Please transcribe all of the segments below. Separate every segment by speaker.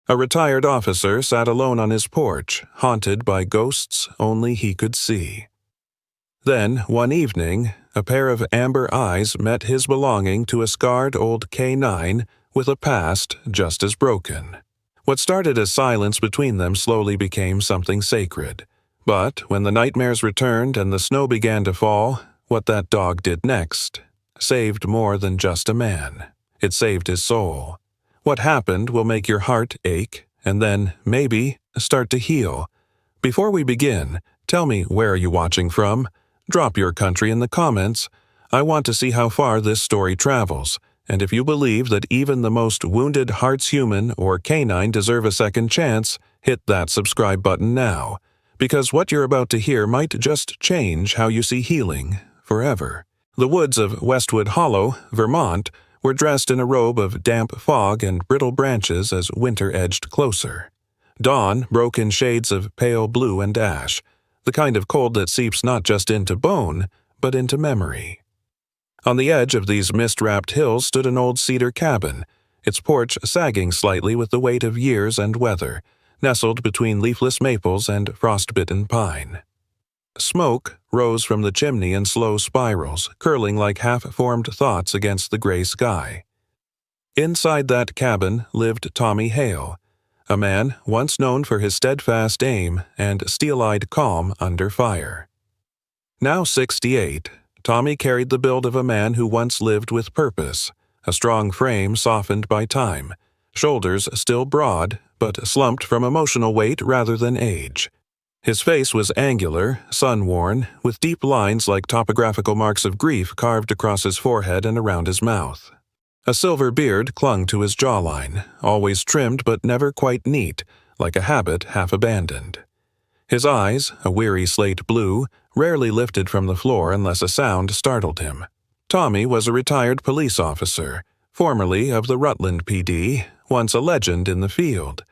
Speaker 1: A retired officer sat alone on his porch, haunted by ghosts only he could see. Then, one evening, a pair of amber eyes met his belonging to a scarred old K9 with a past just as broken. What started as silence between them slowly became something sacred. But when the nightmares returned and the snow began to fall, what that dog did next saved more than just a man. It saved his soul. What happened will make your heart ache, and then, maybe, start to heal. Before we begin, tell me, where are you watching from? Drop your country in the comments. I want to see how far this story travels, and if you believe that even the most wounded hearts human or canine deserve a second chance, hit that subscribe button now, because what you're about to hear might just change how you see healing forever. The woods of Westwood Hollow, Vermont, were dressed in a robe of damp fog and brittle branches as winter edged closer. Dawn broke in shades of pale blue and ash, the kind of cold that seeps not just into bone, but into memory. On the edge of these mist-wrapped hills stood an old cedar cabin, its porch sagging slightly with the weight of years and weather, nestled between leafless maples and frost-bitten pine. Smoke rose from the chimney in slow spirals, curling like half-formed thoughts against the gray sky. Inside that cabin lived Tommy Hale, a man once known for his steadfast aim and steel-eyed calm under fire. Now 68, Tommy carried the build of a man who once lived with purpose, a strong frame softened by time, shoulders still broad, but slumped from emotional weight rather than age. His face was angular, sun-worn, with deep lines like topographical marks of grief carved across his forehead and around his mouth. A silver beard clung to his jawline, always trimmed but never quite neat, like a habit half abandoned. His eyes, a weary slate blue, rarely lifted from the floor unless a sound startled him. Tommy was a retired police officer, formerly of the Rutland PD, once a legend in the field.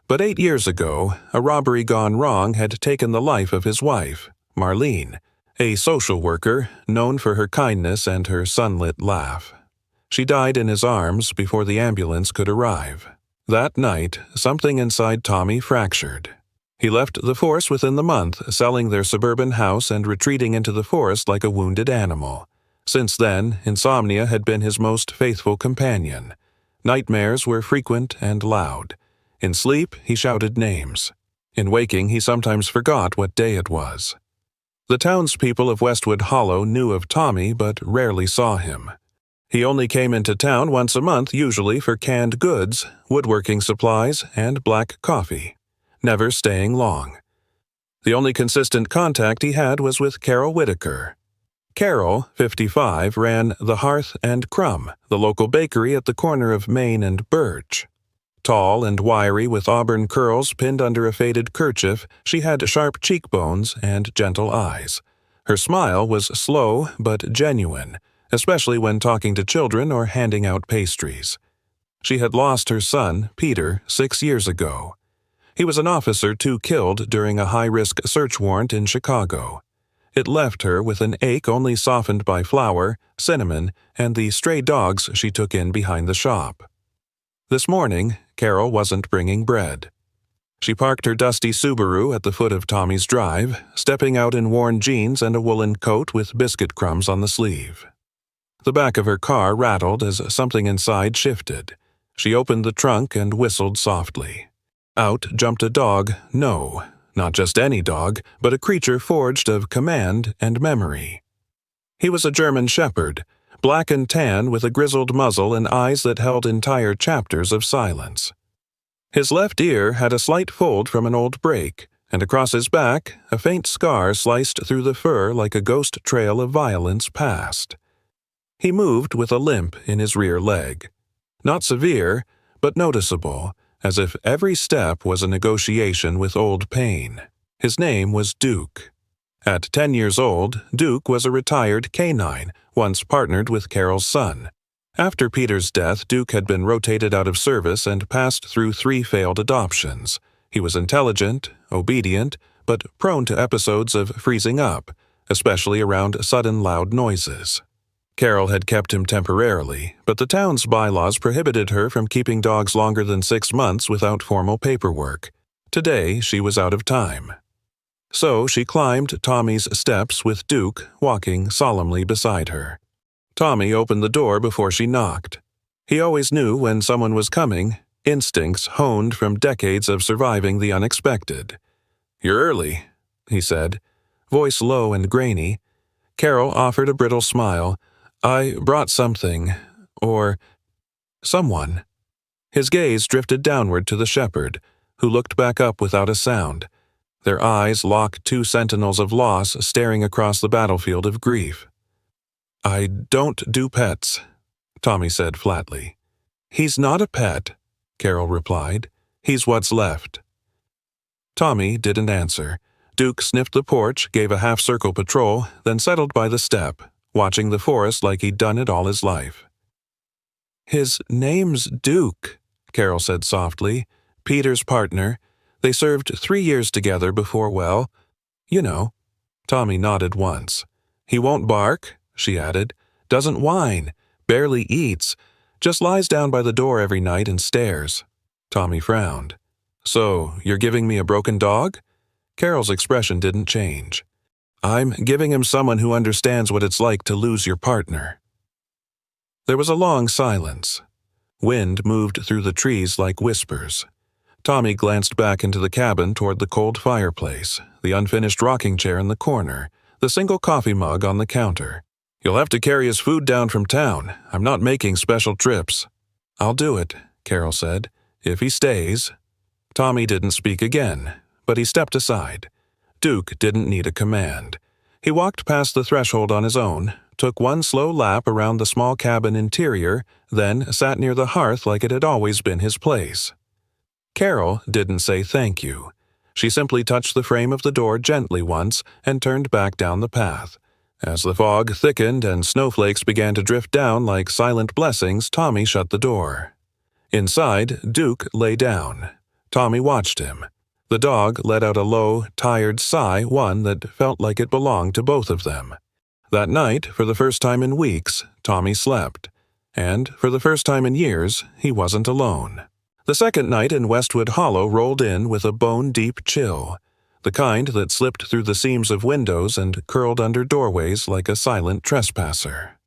Speaker 1: But 8 years ago, a robbery gone wrong had taken the life of his wife, Marlene, a social worker known for her kindness and her sunlit laugh. She died in his arms before the ambulance could arrive. That night, something inside Tommy fractured. He left the force within the month, selling their suburban house and retreating into the forest like a wounded animal. Since then, insomnia had been his most faithful companion. Nightmares were frequent and loud. In sleep, he shouted names. In waking, he sometimes forgot what day it was. The townspeople of Westwood Hollow knew of Tommy but rarely saw him. He only came into town once a month, usually for canned goods, woodworking supplies, and black coffee, never staying long. The only consistent contact he had was with Carol Whitaker. Carol, 55, ran The Hearth and Crumb, the local bakery at the corner of Main and Birch. Tall and wiry, with auburn curls pinned under a faded kerchief, she had sharp cheekbones and gentle eyes. Her smile was slow but genuine, especially when talking to children or handing out pastries. She had lost her son, Peter, 6 years ago. He was an officer too killed during a high-risk search warrant in Chicago. It left her with an ache only softened by flour, cinnamon, and the stray dogs she took in behind the shop. This morning, Carol wasn't bringing bread. She parked her dusty Subaru at the foot of Tommy's drive, stepping out in worn jeans and a woolen coat with biscuit crumbs on the sleeve. The back of her car rattled as something inside shifted. She opened the trunk and whistled softly. Out jumped a dog, no, not just any dog, but a creature forged of command and memory. He was a German shepherd, black and tan with a grizzled muzzle and eyes that held entire chapters of silence. His left ear had a slight fold from an old break, and across his back, a faint scar sliced through the fur like a ghost trail of violence past. He moved with a limp in his rear leg. Not severe, but noticeable, as if every step was a negotiation with old pain. His name was Duke. At 10 years old, Duke was a retired canine, once partnered with Carol's son. After Peter's death, Duke had been rotated out of service and passed through 3 failed adoptions. He was intelligent, obedient, but prone to episodes of freezing up, especially around sudden loud noises. Carol had kept him temporarily, but the town's bylaws prohibited her from keeping dogs longer than 6 months without formal paperwork. Today, she was out of time. So she climbed Tommy's steps with Duke walking solemnly beside her. Tommy opened the door before she knocked. He always knew when someone was coming, instincts honed from decades of surviving the unexpected. "You're early," he said, voice low and grainy. Carol offered a brittle smile. "I brought something, or someone." His gaze drifted downward to the shepherd, who looked back up without a sound. Their eyes locked, two sentinels of loss staring across the battlefield of grief. "I don't do pets," Tommy said flatly. "He's not a pet," Carol replied. "He's what's left." Tommy didn't answer. Duke sniffed the porch, gave a half-circle patrol, then settled by the step, watching the forest like he'd done it all his life. "His name's Duke," Carol said softly. "Peter's partner. They served 3 years together before, well, you know." Tommy nodded once. "He won't bark," she added. "Doesn't whine. Barely eats. Just lies down by the door every night and stares." Tommy frowned. "So, you're giving me a broken dog?" Carol's expression didn't change. "I'm giving him someone who understands what it's like to lose your partner." There was a long silence. Wind moved through the trees like whispers. Tommy glanced back into the cabin toward the cold fireplace, the unfinished rocking chair in the corner, the single coffee mug on the counter. "You'll have to carry his food down from town. I'm not making special trips." "I'll do it," Carol said, "if he stays." Tommy didn't speak again, but he stepped aside. Duke didn't need a command. He walked past the threshold on his own, took one slow lap around the small cabin interior, then sat near the hearth like it had always been his place. Carol didn't say thank you. She simply touched the frame of the door gently once and turned back down the path. As the fog thickened and snowflakes began to drift down like silent blessings, Tommy shut the door. Inside, Duke lay down. Tommy watched him. The dog let out a low, tired sigh, one that felt like it belonged to both of them. That night, for the first time in weeks, Tommy slept. And, for the first time in years, he wasn't alone. The second night in Westwood Hollow rolled in with a bone-deep chill, the kind that slipped through the seams of windows and curled under doorways like a silent trespasser.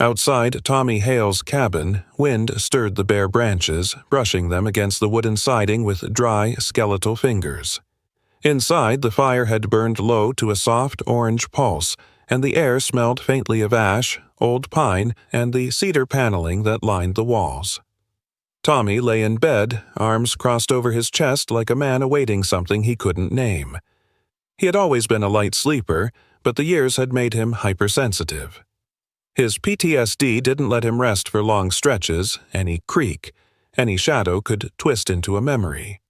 Speaker 1: Outside Tommy Hale's cabin, wind stirred the bare branches, brushing them against the wooden siding with dry, skeletal fingers. Inside, the fire had burned low to a soft orange pulse, and the air smelled faintly of ash, old pine, and the cedar paneling that lined the walls. Tommy lay in bed, arms crossed over his chest like a man awaiting something he couldn't name. He had always been a light sleeper, but the years had made him hypersensitive. His PTSD didn't let him rest for long stretches. Any creak, any shadow could twist into a memory.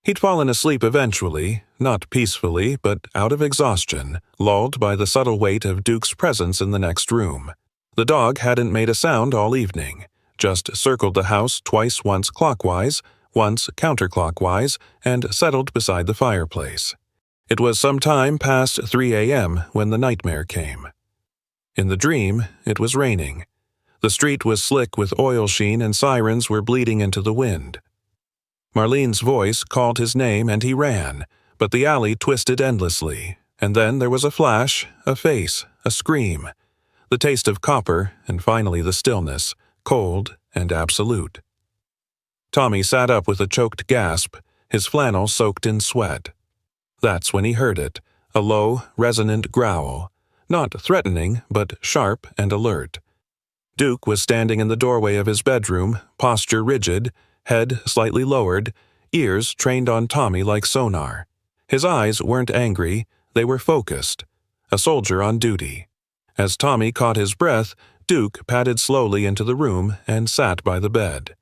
Speaker 1: He'd fallen asleep eventually, not peacefully, but out of exhaustion, lulled by the subtle weight of Duke's presence in the next room. The dog hadn't made a sound all evening, just circled the house twice, once clockwise, once counterclockwise, and settled beside the fireplace. It was some time past 3 a.m. when the nightmare came. In the dream, it was raining. The street was slick with oil sheen and sirens were bleeding into the wind. Marlene's voice called his name and he ran, but the alley twisted endlessly, and then there was a flash, a face, a scream, the taste of copper, and finally the stillness, cold and absolute. Tommy sat up with a choked gasp, his flannel soaked in sweat. That's when he heard it, a low, resonant growl, not threatening, but sharp and alert. Duke was standing in the doorway of his bedroom, posture rigid, head slightly lowered, ears trained on Tommy like sonar. His eyes weren't angry, they were focused. A soldier on duty. As Tommy caught his breath, Duke padded slowly into the room and sat by the bed.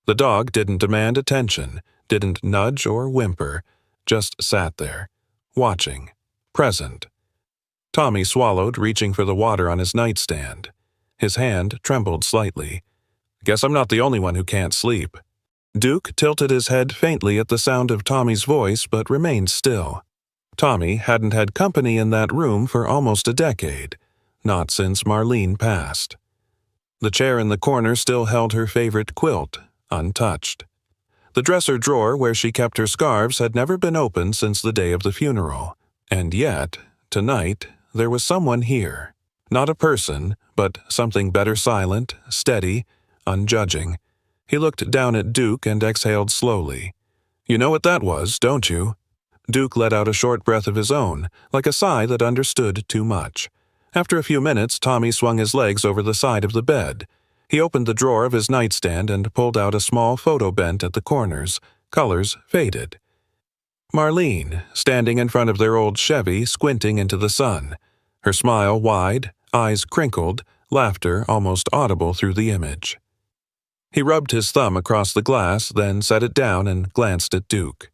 Speaker 1: The dog didn't demand attention, didn't nudge or whimper, just sat there, watching, present. Tommy swallowed, reaching for the water on his nightstand. His hand trembled slightly. "Guess I'm not the only one who can't sleep." Duke tilted his head faintly at the sound of Tommy's voice but remained still. Tommy hadn't had company in that room for almost a decade. not since Marlene passed. The chair in the corner still held her favorite quilt, untouched. The dresser drawer where she kept her scarves had never been opened since the day of the funeral. And yet, tonight, there was someone here. Not a person, but something better silent, steady, unjudging. He looked down at Duke and exhaled slowly. "You know what that was, don't you?" Duke let out a short breath of his own, like a sigh that understood too much. After a few minutes, Tommy swung his legs over the side of the bed. He opened the drawer of his nightstand and pulled out a small photo bent at the corners, colors faded. Marlene, standing in front of their old Chevy, squinting into the sun. Her smile wide, eyes crinkled, laughter almost audible through the image. He rubbed his thumb across the glass, then set it down and glanced at Duke.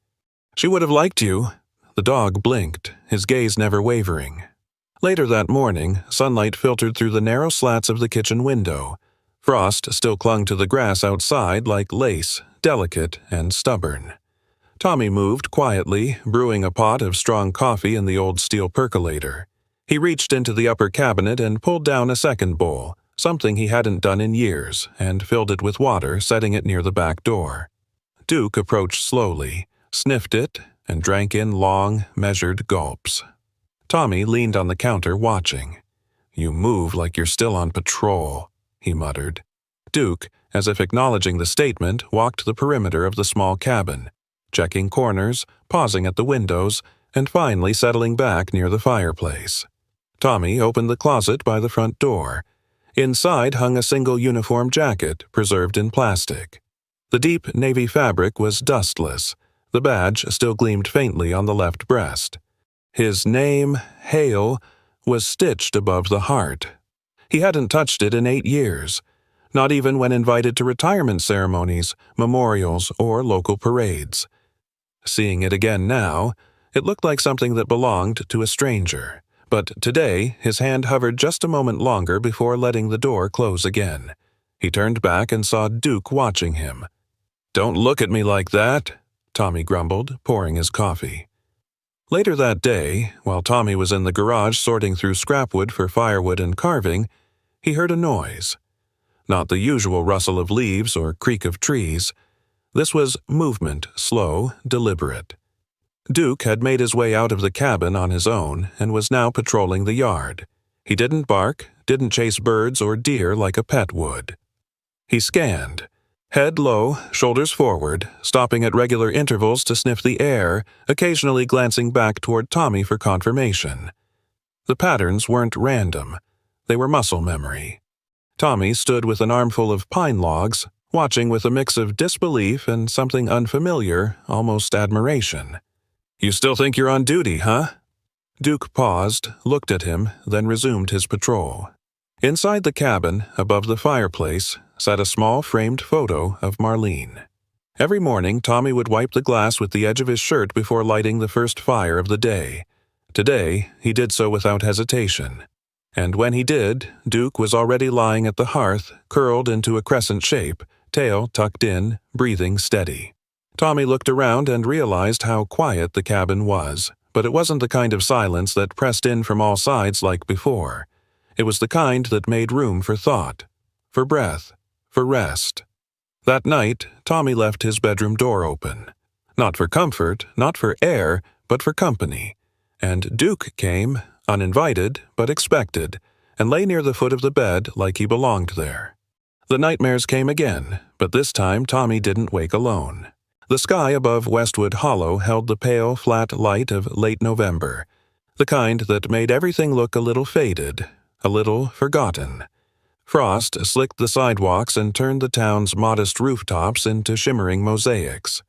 Speaker 1: "She would have liked you." The dog blinked, his gaze never wavering. Later that morning, sunlight filtered through the narrow slats of the kitchen window. Frost still clung to the grass outside like lace, delicate and stubborn. Tommy moved quietly, brewing a pot of strong coffee in the old steel percolator. He reached into the upper cabinet and pulled down a second bowl, something he hadn't done in years, and filled it with water, setting it near the back door. Duke approached slowly, sniffed it, and drank in long, measured gulps. Tommy leaned on the counter watching. "You move like you're still on patrol," he muttered. Duke, as if acknowledging the statement, walked the perimeter of the small cabin, checking corners, pausing at the windows, and finally settling back near the fireplace. Tommy opened the closet by the front door. Inside hung a single uniform jacket, preserved in plastic. The deep navy fabric was dustless. The badge still gleamed faintly on the left breast. His name, Hale, was stitched above the heart. He hadn't touched it in 8 years, not even when invited to retirement ceremonies, memorials, or local parades. Seeing it again now, it looked like something that belonged to a stranger. But today, his hand hovered just a moment longer before letting the door close again. He turned back and saw Duke watching him. "Don't look at me like that," Tommy grumbled, pouring his coffee. Later that day, while Tommy was in the garage sorting through scrapwood for firewood and carving, he heard a noise. Not the usual rustle of leaves or creak of trees. This was movement, slow, deliberate. Duke had made his way out of the cabin on his own and was now patrolling the yard. He didn't bark, didn't chase birds or deer like a pet would. He scanned. Head low, shoulders forward, stopping at regular intervals to sniff the air, occasionally glancing back toward Tommy for confirmation. The patterns weren't random. They were muscle memory. Tommy stood with an armful of pine logs, watching with a mix of disbelief and something unfamiliar, almost admiration. "You still think you're on duty, huh?" Duke paused, looked at him, then resumed his patrol. Inside the cabin, above the fireplace, sat a small framed photo of Marlene. Every morning, Tommy would wipe the glass with the edge of his shirt before lighting the first fire of the day. Today, he did so without hesitation. And when he did, Duke was already lying at the hearth, curled into a crescent shape, tail tucked in, breathing steady. Tommy looked around and realized how quiet the cabin was, but it wasn't the kind of silence that pressed in from all sides like before. It was the kind that made room for thought, for breath, for rest. That night, Tommy left his bedroom door open. Not for comfort, not for air, but for company. And Duke came, uninvited but expected, and lay near the foot of the bed like he belonged there. The nightmares came again, but this time Tommy didn't wake alone. The sky above Westwood Hollow held the pale, flat light of late November, the kind that made everything look a little faded, a little forgotten. Frost slicked the sidewalks and turned the town's modest rooftops into shimmering mosaics.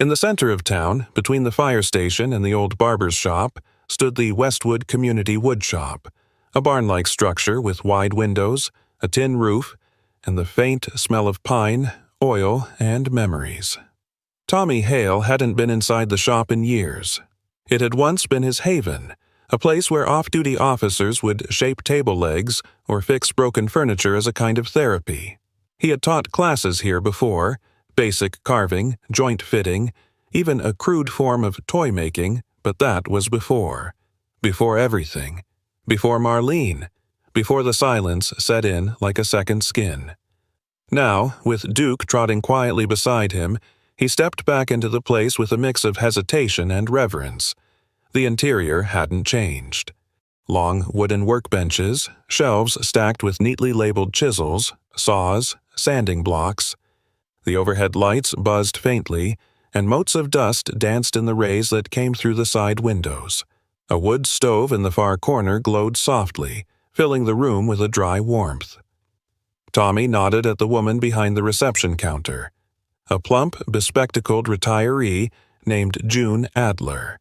Speaker 1: In the center of town, between the fire station and the old barber's shop, stood the Westwood Community Woodshop, a barn-like structure with wide windows, a tin roof, and the faint smell of pine, oil, and memories. Tommy Hale hadn't been inside the shop in years. It had once been his haven, a place where off-duty officers would shape table legs or fix broken furniture as a kind of therapy. He had taught classes here before, basic carving, joint fitting, even a crude form of toy making, but that was before. Before everything. Before Marlene. before the silence set in like a second skin. Now, with Duke trotting quietly beside him, he stepped back into the place with a mix of hesitation and reverence. The interior hadn't changed. Long wooden workbenches, shelves stacked with neatly labeled chisels, saws, sanding blocks. The overhead lights buzzed faintly, and motes of dust danced in the rays that came through the side windows. A wood stove in the far corner glowed softly, filling the room with a dry warmth. Tommy nodded at the woman behind the reception counter, a plump, bespectacled retiree named June Adler.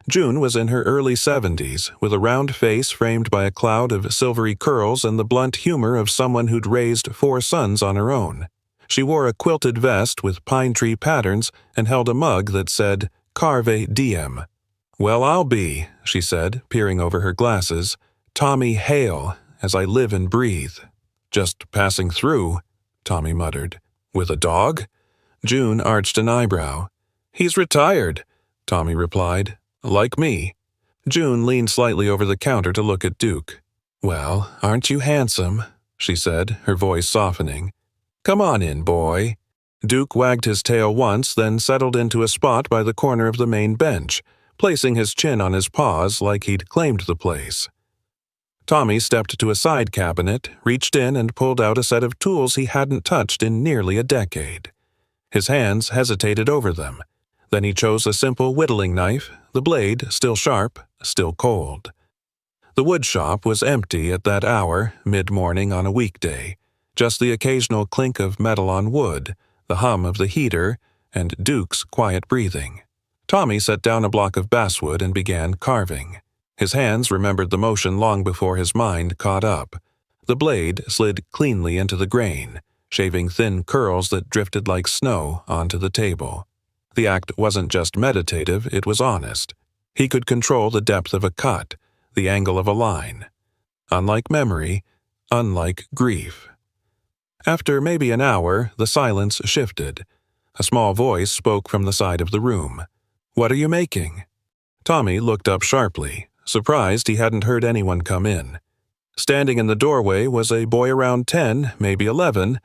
Speaker 1: June was in her early 70s, with a round face framed by a cloud of silvery curls and the blunt humor of someone who'd raised 4 sons on her own. She wore a quilted vest with pine tree patterns and held a mug that said, Carve Diem. "Well, I'll be," she said, peering over her glasses, "Tommy Hale, as I live and breathe." "Just passing through," Tommy muttered. "With a dog?" June arched an eyebrow. "He's retired," Tommy replied. "Like me." June leaned slightly over the counter to look at Duke. "Well, aren't you handsome?" she said, her voice softening. "Come on in, boy." Duke wagged his tail once, then settled into a spot by the corner of the main bench, placing his chin on his paws like he'd claimed the place. Tommy stepped to a side cabinet, reached in and pulled out a set of tools he hadn't touched in nearly a decade. His hands hesitated over them. Then he chose a simple whittling knife, the blade still sharp, still cold. The wood shop was empty at that hour, mid-morning on a weekday, just the occasional clink of metal on wood, the hum of the heater, and Duke's quiet breathing. Tommy set down a block of basswood and began carving. His hands remembered the motion long before his mind caught up. The blade slid cleanly into the grain, shaving thin curls that drifted like snow onto the table. The act wasn't just meditative, it was honest. He could control the depth of a cut, the angle of a line. Unlike memory, unlike grief. After maybe an hour, the silence shifted. A small voice spoke from the side of the room. "What are you making?" Tommy looked up sharply, surprised he hadn't heard anyone come in. Standing in the doorway was a boy around 10, maybe 11,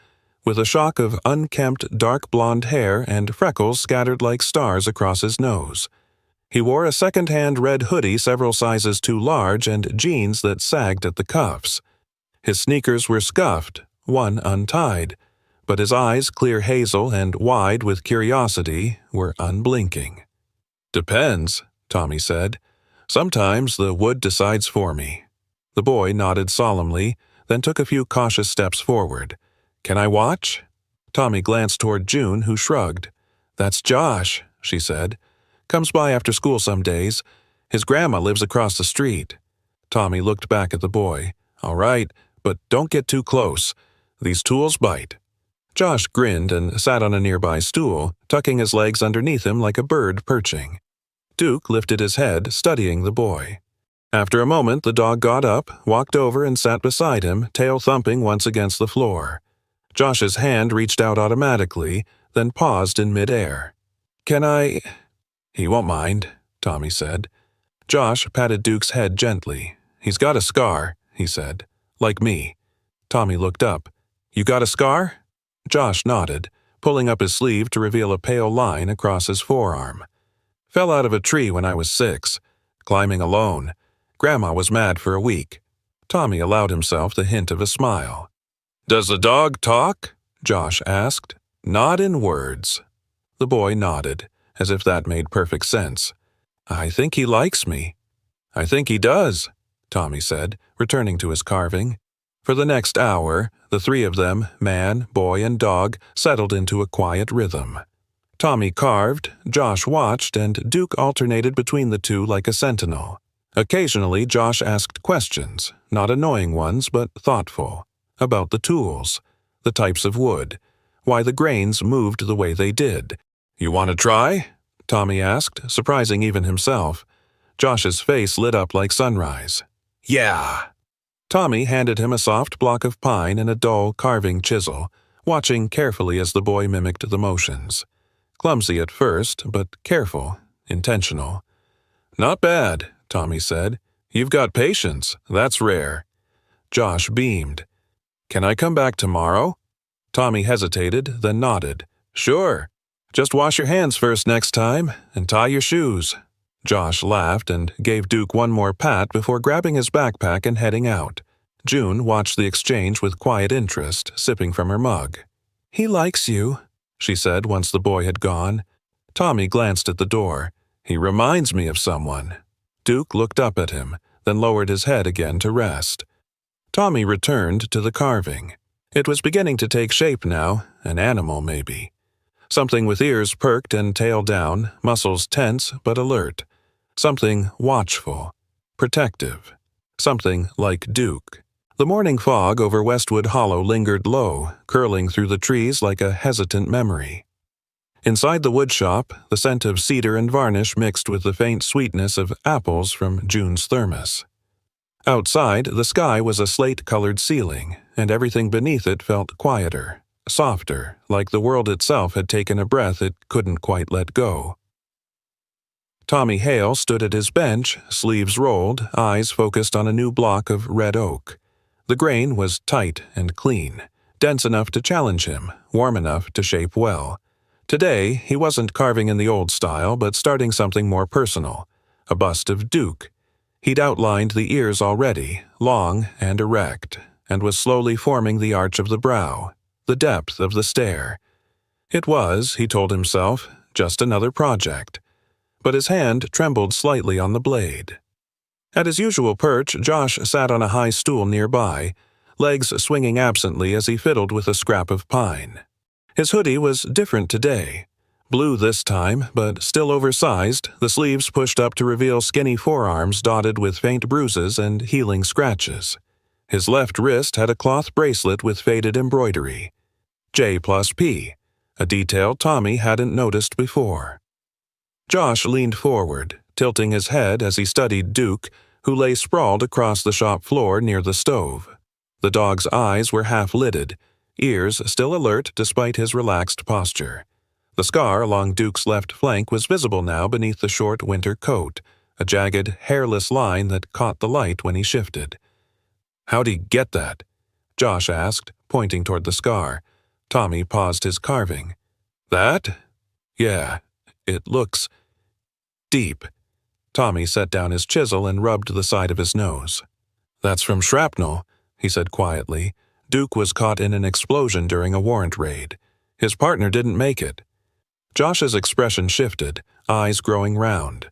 Speaker 1: with a shock of unkempt dark blonde hair and freckles scattered like stars across his nose. He wore a second-hand red hoodie several sizes too large and jeans that sagged at the cuffs. His sneakers were scuffed, one untied, but his eyes, clear hazel and wide with curiosity, were unblinking. "Depends," Tommy said. "Sometimes the wood decides for me." The boy nodded solemnly, then took a few cautious steps forward. "Can I watch?" Tommy glanced toward June, who shrugged. "That's Josh," she said. "Comes by after school some days. His grandma lives across the street." Tommy looked back at the boy. "All right, but don't get too close. These tools bite." Josh grinned and sat on a nearby stool, tucking his legs underneath him like a bird perching. Duke lifted his head, studying the boy. After a moment, the dog got up, walked over and sat beside him, tail thumping once against the floor. Josh's hand reached out automatically, then paused in midair. "Can I—" "He won't mind," Tommy said. Josh patted Duke's head gently. "He's got a scar," he said. "Like me." Tommy looked up. "You got a scar?" Josh nodded, pulling up his sleeve to reveal a pale line across his forearm. "Fell out of a tree when I was 6. Climbing alone. Grandma was mad for a week." Tommy allowed himself the hint of a smile. "Does the dog talk?" Josh asked. "Not in words." The boy nodded, as if that made perfect sense. "I think he likes me." "I think he does," Tommy said, returning to his carving. For the next hour, the 3 of them, man, boy, and dog, settled into a quiet rhythm. Tommy carved, Josh watched, and Duke alternated between the two like a sentinel. Occasionally, Josh asked questions, not annoying ones, but thoughtful, about the tools, the types of wood, why the grains moved the way they did. "You want to try?" Tommy asked, surprising even himself. Josh's face lit up like sunrise. "Yeah." Tommy handed him a soft block of pine and a dull carving chisel, watching carefully as the boy mimicked the motions. Clumsy at first, but careful, intentional. "Not bad," Tommy said. "You've got patience. That's rare." Josh beamed. "Can I come back tomorrow?" Tommy hesitated, then nodded. "Sure. Just wash your hands first next time, and tie your shoes." Josh laughed and gave Duke one more pat before grabbing his backpack and heading out. June watched the exchange with quiet interest, sipping from her mug. "He likes you," she said once the boy had gone. Tommy glanced at the door. "He reminds me of someone." Duke looked up at him, then lowered his head again to rest. Tommy returned to the carving. It was beginning to take shape now, an animal maybe. Something with ears perked and tail down, muscles tense but alert. Something watchful, protective. Something like Duke. The morning fog over Westwood Hollow lingered low, curling through the trees like a hesitant memory. Inside the woodshop, the scent of cedar and varnish mixed with the faint sweetness of apples from June's thermos. Outside, the sky was a slate-colored ceiling, and everything beneath it felt quieter, softer, like the world itself had taken a breath it couldn't quite let go. Tommy Hale stood at his bench, sleeves rolled, eyes focused on a new block of red oak. The grain was tight and clean, dense enough to challenge him, warm enough to shape well. Today, he wasn't carving in the old style, but starting something more personal, a bust of Duke. He'd outlined the ears already, long and erect, and was slowly forming the arch of the brow, the depth of the stare. It was, he told himself, just another project. But his hand trembled slightly on the blade. At his usual perch, Josh sat on a high stool nearby, legs swinging absently as he fiddled with a scrap of pine. His hoodie was different today. Blue this time, but still oversized, the sleeves pushed up to reveal skinny forearms dotted with faint bruises and healing scratches. His left wrist had a cloth bracelet with faded embroidery. J+P, a detail Tommy hadn't noticed before. Josh leaned forward, tilting his head as he studied Duke, who lay sprawled across the shop floor near the stove. The dog's eyes were half-lidded, ears still alert despite his relaxed posture. The scar along Duke's left flank was visible now beneath the short winter coat, a jagged, hairless line that caught the light when he shifted. "How'd he get that?" Josh asked, pointing toward the scar. Tommy paused his carving. "That? Yeah, it looks deep." Tommy set down his chisel and rubbed the side of his nose. "That's from shrapnel," he said quietly. "Duke was caught in an explosion during a warrant raid. His partner didn't make it." Josh's expression shifted, eyes growing round.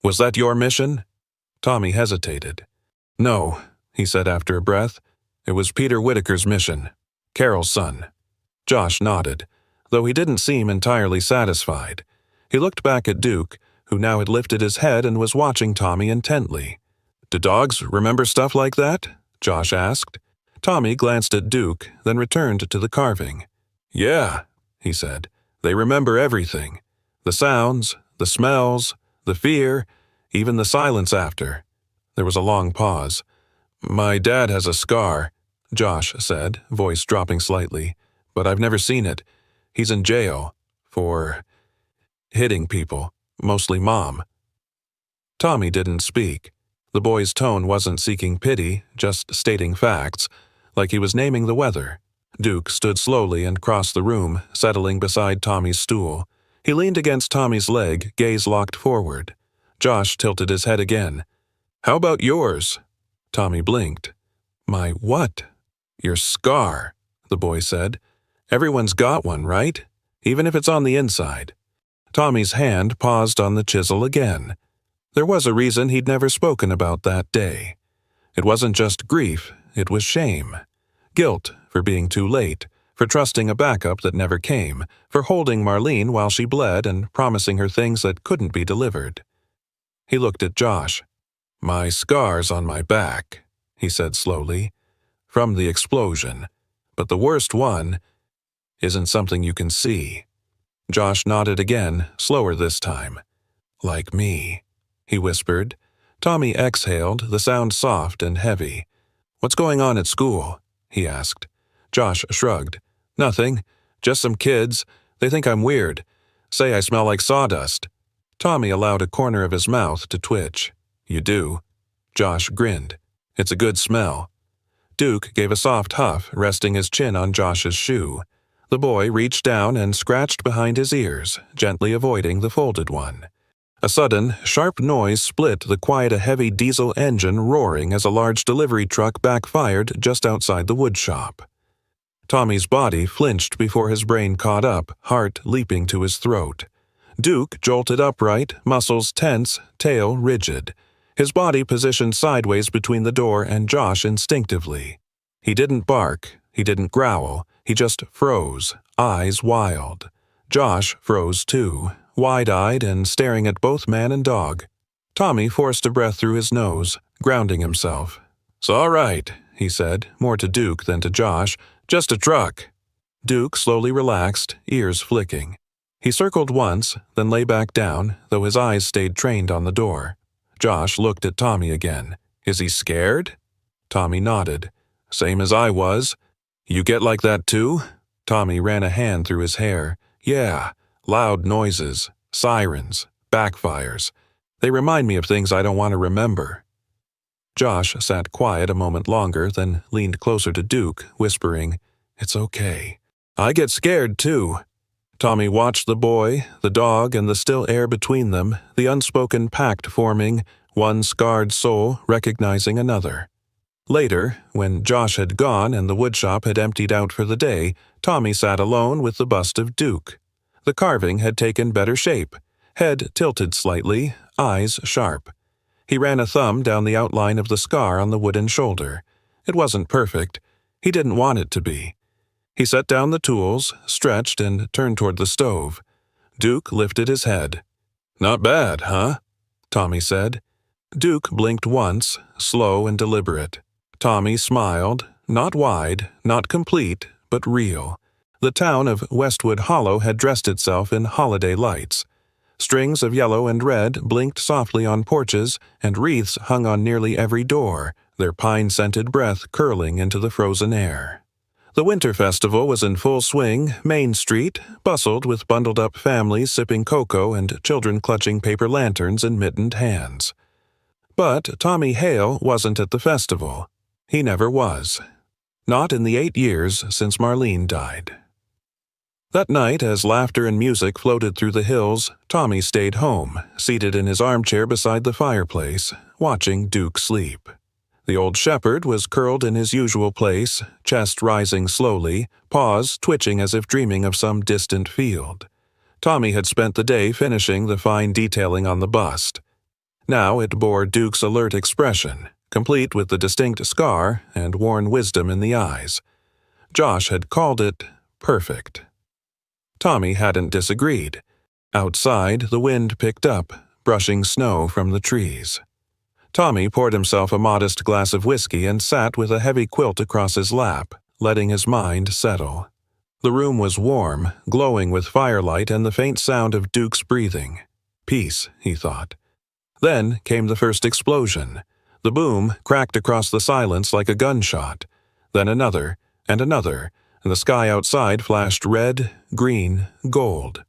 Speaker 1: "Was that your mission?" Tommy hesitated. "No," he said after a breath. "It was Peter Whitaker's mission. Carol's son." Josh nodded, though he didn't seem entirely satisfied. He looked back at Duke, who now had lifted his head and was watching Tommy intently. "Do dogs remember stuff like that?" Josh asked. Tommy glanced at Duke, then returned to the carving. "Yeah," he said. "They remember everything. The sounds, the smells, the fear, even the silence after." There was a long pause. "My dad has a scar," Josh said, voice dropping slightly, "but I've never seen it. He's in jail for hitting people, mostly Mom." Tommy didn't speak. The boy's tone wasn't seeking pity, just stating facts, like he was naming the weather. Duke stood slowly and crossed the room, settling beside Tommy's stool. He leaned against Tommy's leg, gaze locked forward. Josh tilted his head again. "How about yours?" Tommy blinked. "My what?" "Your scar," the boy said. "Everyone's got one, right? Even if it's on the inside." Tommy's hand paused on the chisel again. There was a reason he'd never spoken about that day. It wasn't just grief, it was shame. Guilt for being too late, for trusting a backup that never came, for holding Marlene while she bled and promising her things that couldn't be delivered. He looked at Josh. "My scar's on my back," he said slowly, "from the explosion. But the worst one isn't something you can see." Josh nodded again, slower this time. "Like me," he whispered. Tommy exhaled, the sound soft and heavy. "What's going on at school?" he asked. Josh shrugged. "Nothing. Just some kids. They think I'm weird. Say I smell like sawdust." Tommy allowed a corner of his mouth to twitch. "You do?" Josh grinned. "It's a good smell." Duke gave a soft huff, resting his chin on Josh's shoe. The boy reached down and scratched behind his ears, gently avoiding the folded one. A sudden, sharp noise split the quiet a heavy diesel engine roaring as a large delivery truck backfired just outside the woodshop. Tommy's body flinched before his brain caught up, heart leaping to his throat. Duke jolted upright, muscles tense, tail rigid. His body positioned sideways between the door and Josh instinctively. He didn't bark, he didn't growl, he just froze, eyes wild. Josh froze too, wide-eyed and staring at both man and dog. Tommy forced a breath through his nose, grounding himself. "It's all right," he said, more to Duke than to Josh. "Just a truck." Duke slowly relaxed, ears flicking. He circled once, then lay back down, though his eyes stayed trained on the door. Josh looked at Tommy again. "Is he scared?" Tommy nodded. "Same as I was." "You get like that too?" Tommy ran a hand through his hair. "Yeah, loud noises, sirens, backfires. They remind me of things I don't want to remember." Josh sat quiet a moment longer, then leaned closer to Duke, whispering, "It's okay. I get scared too." Tommy watched the boy, the dog, and the still air between them, the unspoken pact forming, one scarred soul recognizing another. Later, when Josh had gone and the woodshop had emptied out for the day, Tommy sat alone with the bust of Duke. The carving had taken better shape, head tilted slightly, eyes sharp. He ran a thumb down the outline of the scar on the wooden shoulder. It wasn't perfect. He didn't want it to be. He set down the tools, stretched, and turned toward the stove. Duke lifted his head. "Not bad, huh?" Tommy said. Duke blinked once, slow and deliberate. Tommy smiled, not wide, not complete, but real. The town of Westwood Hollow had dressed itself in holiday lights. Strings of yellow and red blinked softly on porches, and wreaths hung on nearly every door, their pine-scented breath curling into the frozen air. The winter festival was in full swing. Main Street bustled with bundled-up families sipping cocoa and children clutching paper lanterns in mittened hands. But Tommy Hale wasn't at the festival. He never was. Not in the 8 years since Marlene died. That night, as laughter and music floated through the hills, Tommy stayed home, seated in his armchair beside the fireplace, watching Duke sleep. The old shepherd was curled in his usual place, chest rising slowly, paws twitching as if dreaming of some distant field. Tommy had spent the day finishing the fine detailing on the bust. Now it bore Duke's alert expression, complete with the distinct scar and worn wisdom in the eyes. Josh had called it perfect. Tommy hadn't disagreed. Outside, the wind picked up, brushing snow from the trees. Tommy poured himself a modest glass of whiskey and sat with a heavy quilt across his lap, letting his mind settle. The room was warm, glowing with firelight and the faint sound of Duke's breathing. Peace, he thought. Then came the first explosion. The boom cracked across the silence like a gunshot. Then another, and the sky outside flashed red, green, gold.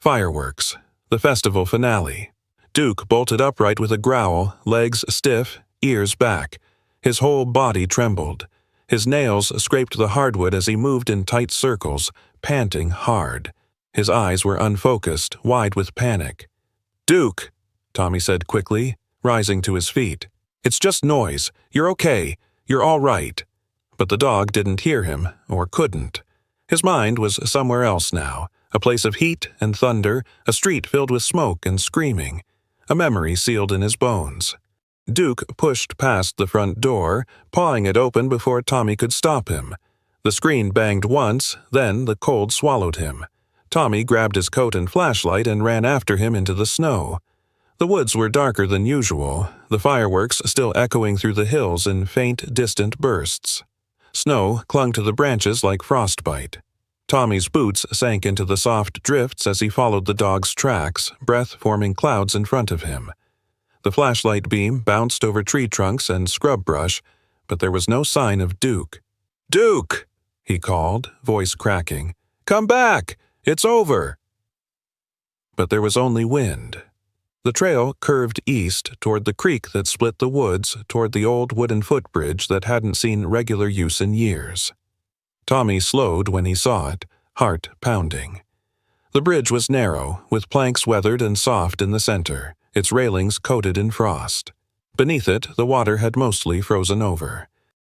Speaker 1: Fireworks. The festival finale. Duke bolted upright with a growl, legs stiff, ears back. His whole body trembled. His nails scraped the hardwood as he moved in tight circles, panting hard. His eyes were unfocused, wide with panic. "Duke," Tommy said quickly, rising to his feet. "It's just noise. You're okay. You're all right." But the dog didn't hear him, or couldn't. His mind was somewhere else now, a place of heat and thunder, a street filled with smoke and screaming. A memory sealed in his bones. Duke pushed past the front door, pawing it open before Tommy could stop him. The screen banged once, then the cold swallowed him. Tommy grabbed his coat and flashlight and ran after him into the snow. The woods were darker than usual, the fireworks still echoing through the hills in faint, distant bursts. Snow clung to the branches like frostbite. Tommy's boots sank into the soft drifts as he followed the dog's tracks, breath forming clouds in front of him. The flashlight beam bounced over tree trunks and scrub brush, but there was no sign of Duke. "Duke!" he called, voice cracking. "Come back! It's over!" But there was only wind. The trail curved east toward the creek that split the woods toward the old wooden footbridge that hadn't seen regular use in years. Tommy slowed when he saw it, heart pounding. The bridge was narrow, with planks weathered and soft in the center, its railings coated in frost. Beneath it, the water had mostly frozen over.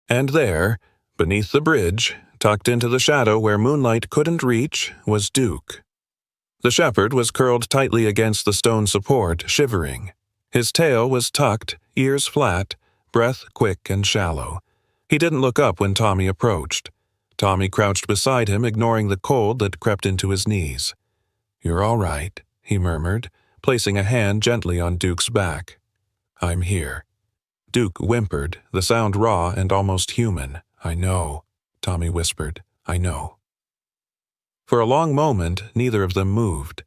Speaker 1: And there, beneath the bridge, tucked into the shadow where moonlight couldn't reach, was Duke. The shepherd was curled tightly against the stone support, shivering. His tail was tucked, ears flat, breath quick and shallow. He didn't look up when Tommy approached. Tommy crouched beside him, ignoring the cold that crept into his knees. "You're all right," he murmured, placing a hand gently on Duke's back. "I'm here." Duke whimpered, the sound raw and almost human. "I know," Tommy whispered. "I know." For a long moment, neither of them moved.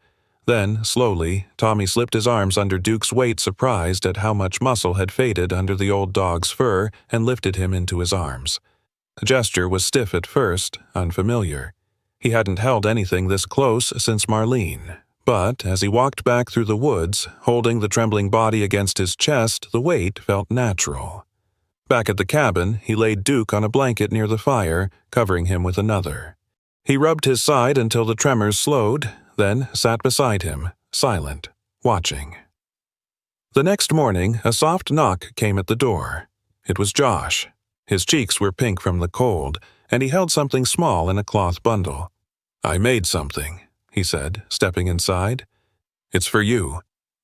Speaker 1: Then, slowly, Tommy slipped his arms under Duke's weight, surprised at how much muscle had faded under the old dog's fur, and lifted him into his arms. The gesture was stiff at first, unfamiliar. He hadn't held anything this close since Marlene. But as he walked back through the woods, holding the trembling body against his chest, the weight felt natural. Back at the cabin, he laid Duke on a blanket near the fire, covering him with another. He rubbed his side until the tremors slowed, then sat beside him, silent, watching. The next morning, a soft knock came at the door. It was Josh. His cheeks were pink from the cold, and he held something small in a cloth bundle. "I made something," he said, stepping inside. "It's for you."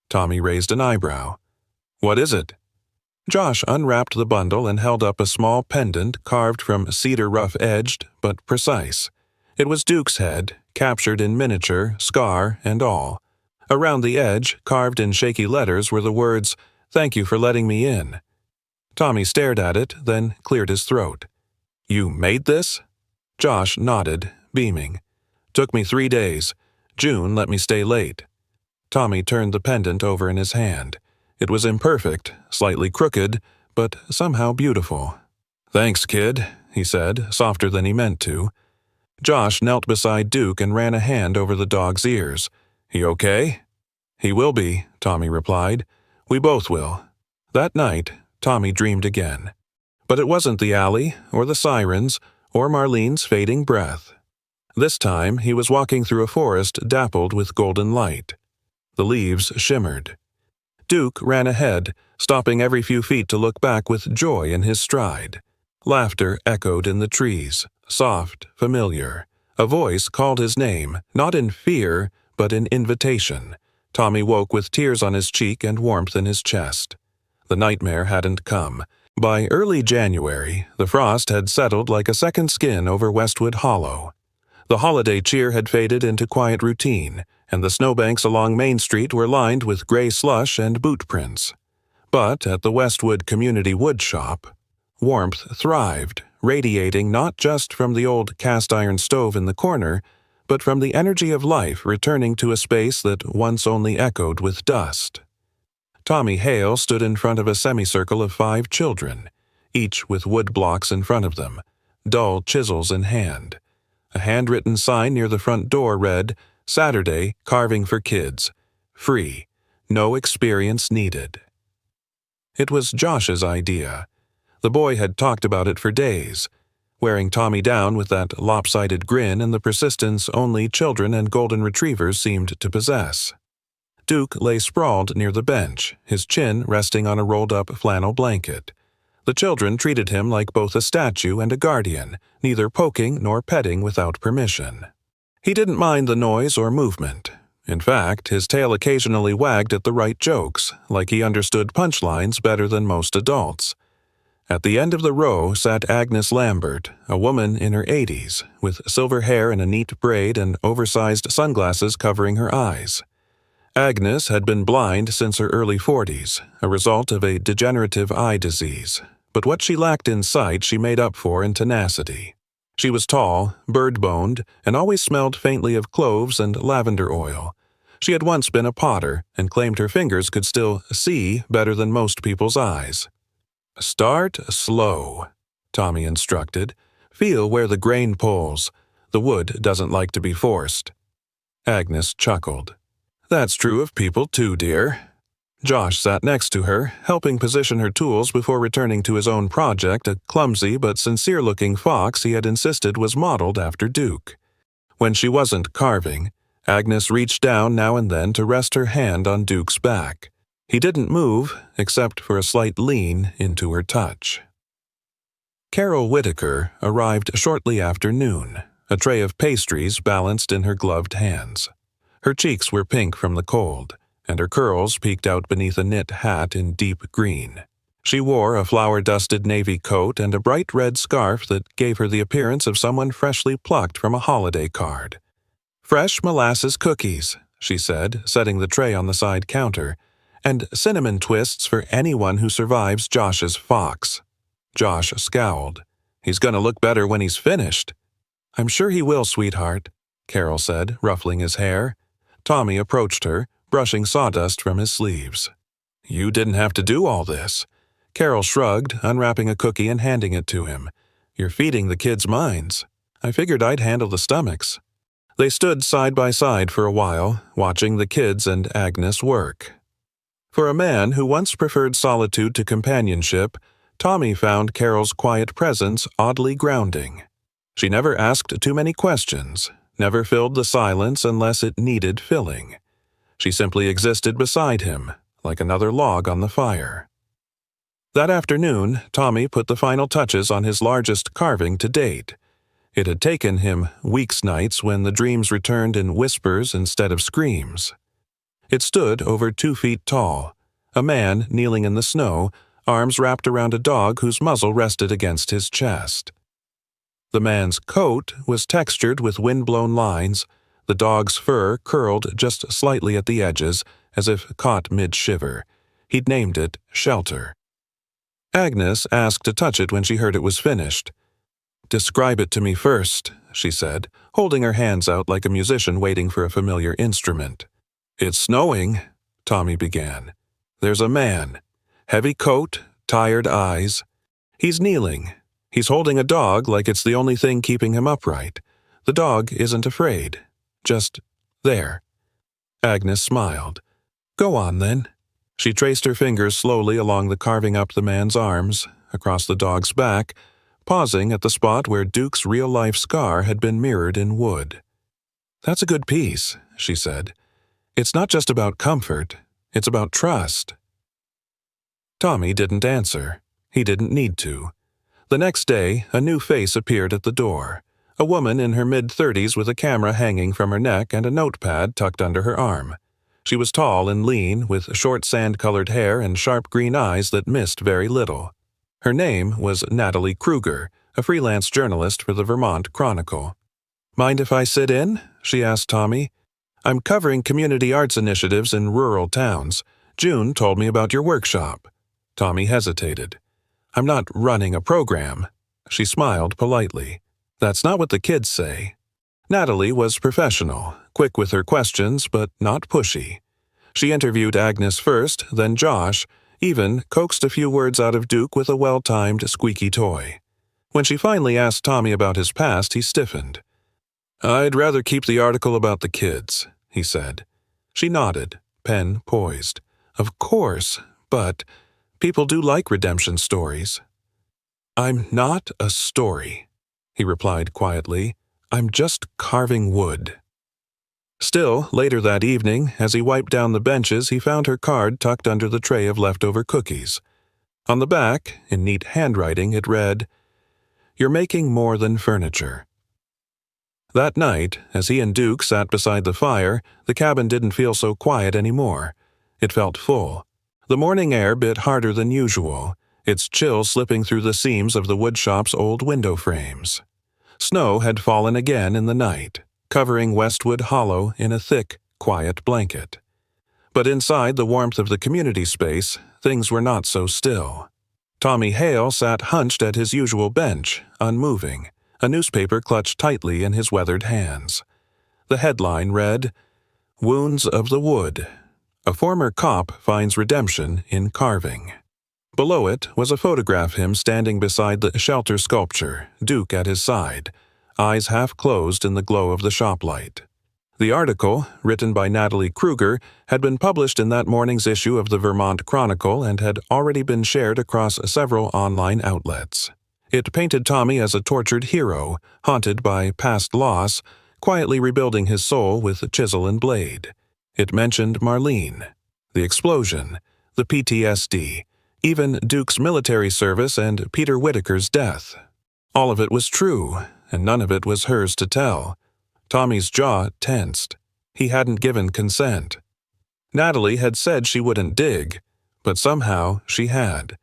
Speaker 1: Tommy raised an eyebrow. "What is it?" Josh unwrapped the bundle and held up a small pendant carved from cedar rough-edged, but precise. It was Duke's head, captured in miniature, scar and all. Around the edge, carved in shaky letters, were the words, "Thank you for letting me in." Tommy stared at it, then cleared his throat. "You made this?" Josh nodded, beaming. "Took me 3 days. June let me stay late." Tommy turned the pendant over in his hand. It was imperfect, slightly crooked, but somehow beautiful. "Thanks, kid," he said, softer than he meant to. Josh knelt beside Duke and ran a hand over the dog's ears. "He okay?" "He will be," Tommy replied. "We both will." That night, Tommy dreamed again. But it wasn't the alley, or the sirens, or Marlene's fading breath. This time, he was walking through a forest dappled with golden light. The leaves shimmered. Duke ran ahead, stopping every few feet to look back with joy in his stride. Laughter echoed in the trees, soft, familiar. A voice called his name, not in fear, but in invitation. Tommy woke with tears on his cheek and warmth in his chest. The nightmare hadn't come. By early January, the frost had settled like a second skin over Westwood Hollow. The holiday cheer had faded into quiet routine, and the snowbanks along Main Street were lined with gray slush and boot prints. But at the Westwood Community Wood Shop, warmth thrived, radiating not just from the old cast-iron stove in the corner, but from the energy of life returning to a space that once only echoed with dust. Tommy Hale stood in front of a semicircle of 5 children, each with wood blocks in front of them, dull chisels in hand. A handwritten sign near the front door read, "Saturday, Carving for Kids. Free. No experience needed." It was Josh's idea. The boy had talked about it for days, wearing Tommy down with that lopsided grin and the persistence only children and golden retrievers seemed to possess. Duke lay sprawled near the bench, his chin resting on a rolled-up flannel blanket. The children treated him like both a statue and a guardian, neither poking nor petting without permission. He didn't mind the noise or movement. In fact, his tail occasionally wagged at the right jokes, like he understood punchlines better than most adults. At the end of the row sat Agnes Lambert, a woman in her 80s, with silver hair in a neat braid and oversized sunglasses covering her eyes. Agnes had been blind since her early 40s, a result of a degenerative eye disease, but what she lacked in sight she made up for in tenacity. She was tall, bird-boned, and always smelled faintly of cloves and lavender oil. She had once been a potter and claimed her fingers could still see better than most people's eyes. "Start slow," Tommy instructed. "Feel where the grain pulls. The wood doesn't like to be forced." Agnes chuckled. "That's true of people too, dear." Josh sat next to her, helping position her tools before returning to his own project, a clumsy but sincere-looking fox he had insisted was modeled after Duke. When she wasn't carving, Agnes reached down now and then to rest her hand on Duke's back. He didn't move, except for a slight lean into her touch. Carol Whitaker arrived shortly after noon, a tray of pastries balanced in her gloved hands. Her cheeks were pink from the cold, and her curls peeked out beneath a knit hat in deep green. She wore a flower-dusted navy coat and a bright red scarf that gave her the appearance of someone freshly plucked from a holiday card. "Fresh molasses cookies," she said, setting the tray on the side counter, "and cinnamon twists for anyone who survives Josh's fox." Josh scowled. "He's gonna look better when he's finished." "I'm sure he will, sweetheart," Carol said, ruffling his hair. Tommy approached her, brushing sawdust from his sleeves. "You didn't have to do all this." Carol shrugged, unwrapping a cookie and handing it to him. "You're feeding the kids' minds. I figured I'd handle the stomachs." They stood side by side for a while, watching the kids and Agnes work. For a man who once preferred solitude to companionship, Tommy found Carol's quiet presence oddly grounding. She never asked too many questions, never filled the silence unless it needed filling. She simply existed beside him, like another log on the fire. That afternoon, Tommy put the final touches on his largest carving to date. It had taken him weeks nights when the dreams returned in whispers instead of screams. It stood over 2 feet tall, a man kneeling in the snow, arms wrapped around a dog whose muzzle rested against his chest. The man's coat was textured with wind-blown lines, the dog's fur curled just slightly at the edges, as if caught mid-shiver. He'd named it Shelter. Agnes asked to touch it when she heard it was finished. "Describe it to me first," she said, holding her hands out like a musician waiting for a familiar instrument. "It's snowing," Tommy began. "There's a man. Heavy coat, tired eyes. He's kneeling. He's holding a dog like it's the only thing keeping him upright. The dog isn't afraid. Just there." Agnes smiled. "Go on, then." She traced her fingers slowly along the carving up the man's arms, across the dog's back, pausing at the spot where Duke's real-life scar had been mirrored in wood. "That's a good piece," she said. "It's not just about comfort, it's about trust." Tommy didn't answer. He didn't need to. The next day, a new face appeared at the door. A woman in her mid-30s with a camera hanging from her neck and a notepad tucked under her arm. She was tall and lean, with short sand-colored hair and sharp green eyes that missed very little. Her name was Natalie Kruger, a freelance journalist for the Vermont Chronicle. "Mind if I sit in?" she asked Tommy. "I'm covering community arts initiatives in rural towns. June told me about your workshop." Tommy hesitated. "I'm not running a program." She smiled politely. "That's not what the kids say." Natalie was professional, quick with her questions, but not pushy. She interviewed Agnes first, then Josh, even coaxed a few words out of Duke with a well-timed squeaky toy. When she finally asked Tommy about his past, he stiffened. "I'd rather keep the article about the kids," he said. She nodded, pen poised. "Of course, but people do like redemption stories." "I'm not a story," he replied quietly. "I'm just carving wood." Still, later that evening, as he wiped down the benches, he found her card tucked under the tray of leftover cookies. On the back, in neat handwriting, it read, "You're making more than furniture." That night, as he and Duke sat beside the fire, the cabin didn't feel so quiet anymore. It felt full. The morning air bit harder than usual, its chill slipping through the seams of the woodshop's old window frames. Snow had fallen again in the night, covering Westwood Hollow in a thick, quiet blanket. But inside the warmth of the community space, things were not so still. Tommy Hale sat hunched at his usual bench, unmoving, a newspaper clutched tightly in his weathered hands. The headline read, "Wounds of the Wood. A former cop finds redemption in carving." Below it was a photograph of him standing beside the shelter sculpture, Duke at his side, eyes half closed in the glow of the shop light. The article, written by Natalie Kruger, had been published in that morning's issue of the Vermont Chronicle and had already been shared across several online outlets. It painted Tommy as a tortured hero, haunted by past loss, quietly rebuilding his soul with chisel and blade. It mentioned Marlene, the explosion, the PTSD, even Duke's military service and Peter Whitaker's death. All of it was true, and none of it was hers to tell. Tommy's jaw tensed. He hadn't given consent. Natalie had said she wouldn't dig, but somehow she had.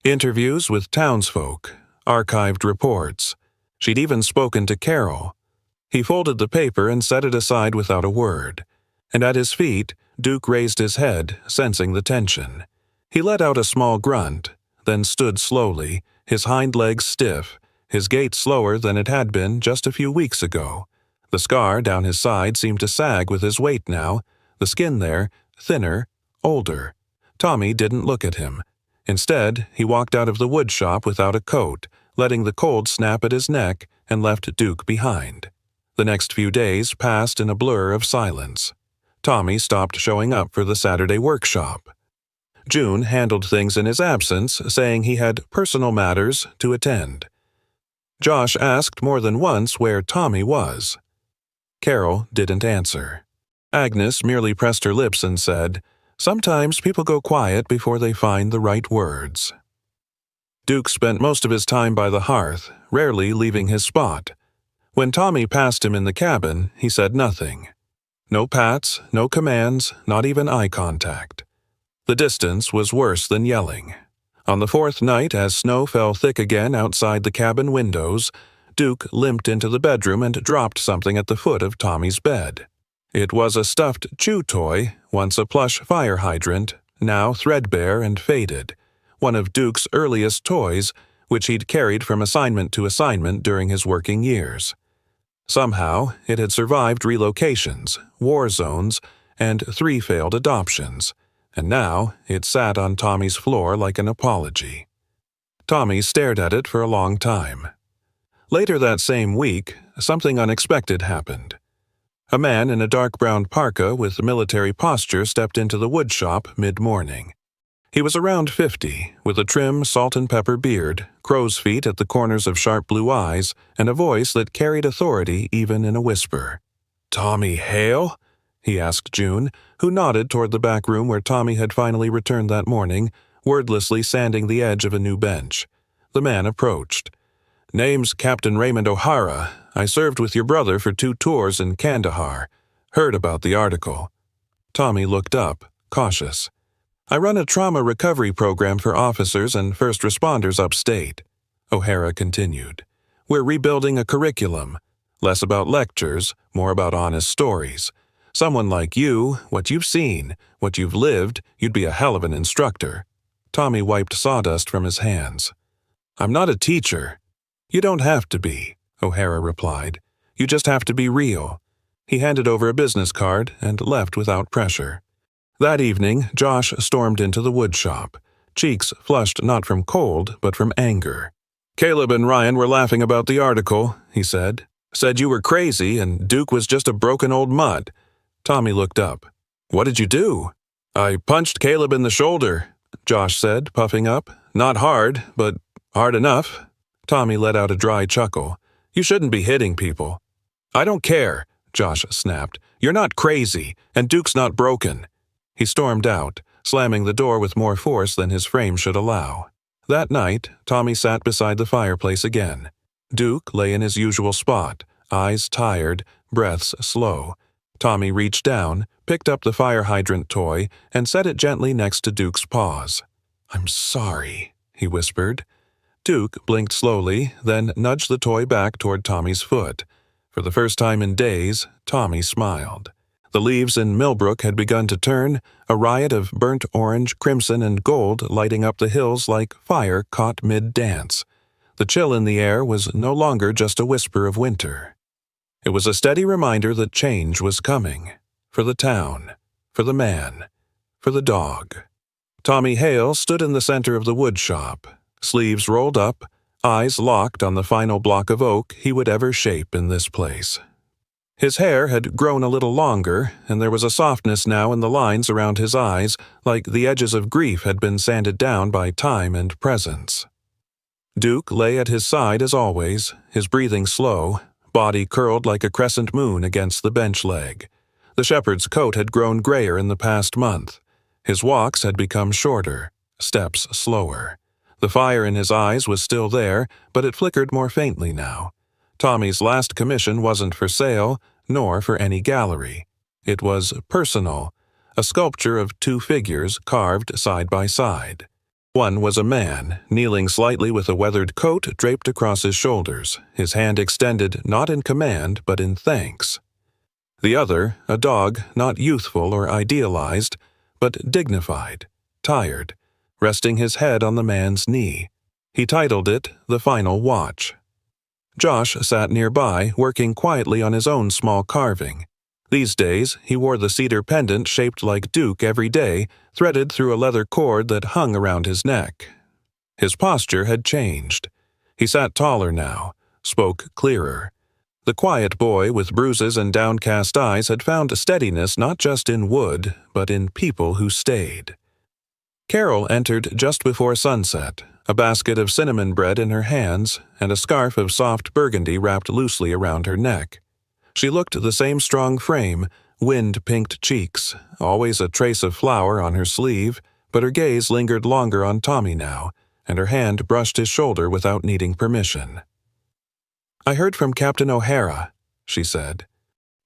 Speaker 1: Interviews with townsfolk, archived reports. She'd even spoken to Carol. He folded the paper and set it aside without a word. And at his feet, Duke raised his head, sensing the tension. He let out a small grunt, then stood slowly, his hind legs stiff, his gait slower than it had been just a few weeks ago. The scar down his side seemed to sag with his weight now, the skin there, thinner, older. Tommy didn't look at him. Instead, he walked out of the wood shop without a coat, letting the cold snap at his neck, and left Duke behind. The next few days passed in a blur of silence. Tommy stopped showing up for the Saturday workshop. June handled things in his absence, saying he had personal matters to attend. Josh asked more than once where Tommy was. Carol didn't answer. Agnes merely pressed her lips and said, "Sometimes people go quiet before they find the right words." Duke spent most of his time by the hearth, rarely leaving his spot. When Tommy passed him in the cabin, he said nothing. No pats, no commands, not even eye contact. The distance was worse than yelling. On the fourth night, as snow fell thick again outside the cabin windows, Duke limped into the bedroom and dropped something at the foot of Tommy's bed. It was a stuffed chew toy, once a plush fire hydrant, now threadbare and faded, one of Duke's earliest toys, which he'd carried from assignment to assignment during his working years. Somehow, it had survived relocations, war zones, and 3 failed adoptions, and now it sat on Tommy's floor like an apology. Tommy stared at it for a long time. Later that same week, something unexpected happened. A man in a dark brown parka with military posture stepped into the woodshop mid-morning. He was around 50, with a trim salt and pepper beard, crow's feet at the corners of sharp blue eyes, and a voice that carried authority even in a whisper. "Tommy Hale?" he asked June, who nodded toward the back room where Tommy had finally returned that morning, wordlessly sanding the edge of a new bench. The man approached. "Name's Captain Raymond O'Hara. I served with your brother for 2 tours in Kandahar. Heard about the article." Tommy looked up, cautious. "I run a trauma recovery program for officers and first responders upstate," O'Hara continued. "We're rebuilding a curriculum. Less about lectures, more about honest stories. Someone like you, what you've seen, what you've lived, you'd be a hell of an instructor." Tommy wiped sawdust from his hands. "I'm not a teacher." "You don't have to be," O'Hara replied. "You just have to be real." He handed over a business card and left without pressure. That evening, Josh stormed into the woodshop, cheeks flushed not from cold, but from anger. "Caleb and Ryan were laughing about the article," he said. "Said you were crazy and Duke was just a broken old mutt." Tommy looked up. "What did you do?" "I punched Caleb in the shoulder," Josh said, puffing up. "Not hard, but hard enough." Tommy let out a dry chuckle. "You shouldn't be hitting people." "I don't care," Josh snapped. "You're not crazy, and Duke's not broken." He stormed out, slamming the door with more force than his frame should allow. That night, Tommy sat beside the fireplace again. Duke lay in his usual spot, eyes tired, breaths slow. Tommy reached down, picked up the fire hydrant toy, and set it gently next to Duke's paws. "I'm sorry," he whispered. Duke blinked slowly, then nudged the toy back toward Tommy's foot. For the first time in days, Tommy smiled. The leaves in Millbrook had begun to turn, a riot of burnt orange, crimson, and gold lighting up the hills like fire caught mid-dance. The chill in the air was no longer just a whisper of winter. It was a steady reminder that change was coming. For the town, for the man, for the dog. Tommy Hale stood in the center of the woodshop, sleeves rolled up, eyes locked on the final block of oak he would ever shape in this place. His hair had grown a little longer, and there was a softness now in the lines around his eyes, like the edges of grief had been sanded down by time and presence. Duke lay at his side as always, his breathing slow, body curled like a crescent moon against the bench leg. The shepherd's coat had grown grayer in the past month. His walks had become shorter, steps slower. The fire in his eyes was still there, but it flickered more faintly now. Tommy's last commission wasn't for sale, nor for any gallery. It was personal, a sculpture of two figures carved side by side. One was a man, kneeling slightly with a weathered coat draped across his shoulders, his hand extended not in command but in thanks. The other, a dog not youthful or idealized, but dignified, tired, resting his head on the man's knee. He titled it The Final Watch. Josh sat nearby, working quietly on his own small carving. These days, he wore the cedar pendant shaped like Duke every day, threaded through a leather cord that hung around his neck. His posture had changed. He sat taller now, spoke clearer. The quiet boy with bruises and downcast eyes had found steadiness not just in wood, but in people who stayed. Carol entered just before sunset, a basket of cinnamon bread in her hands and a scarf of soft burgundy wrapped loosely around her neck. She looked the same strong frame, wind-pinked cheeks, always a trace of flour on her sleeve, but her gaze lingered longer on Tommy now, and her hand brushed his shoulder without needing permission. "I heard from Captain O'Hara," she said.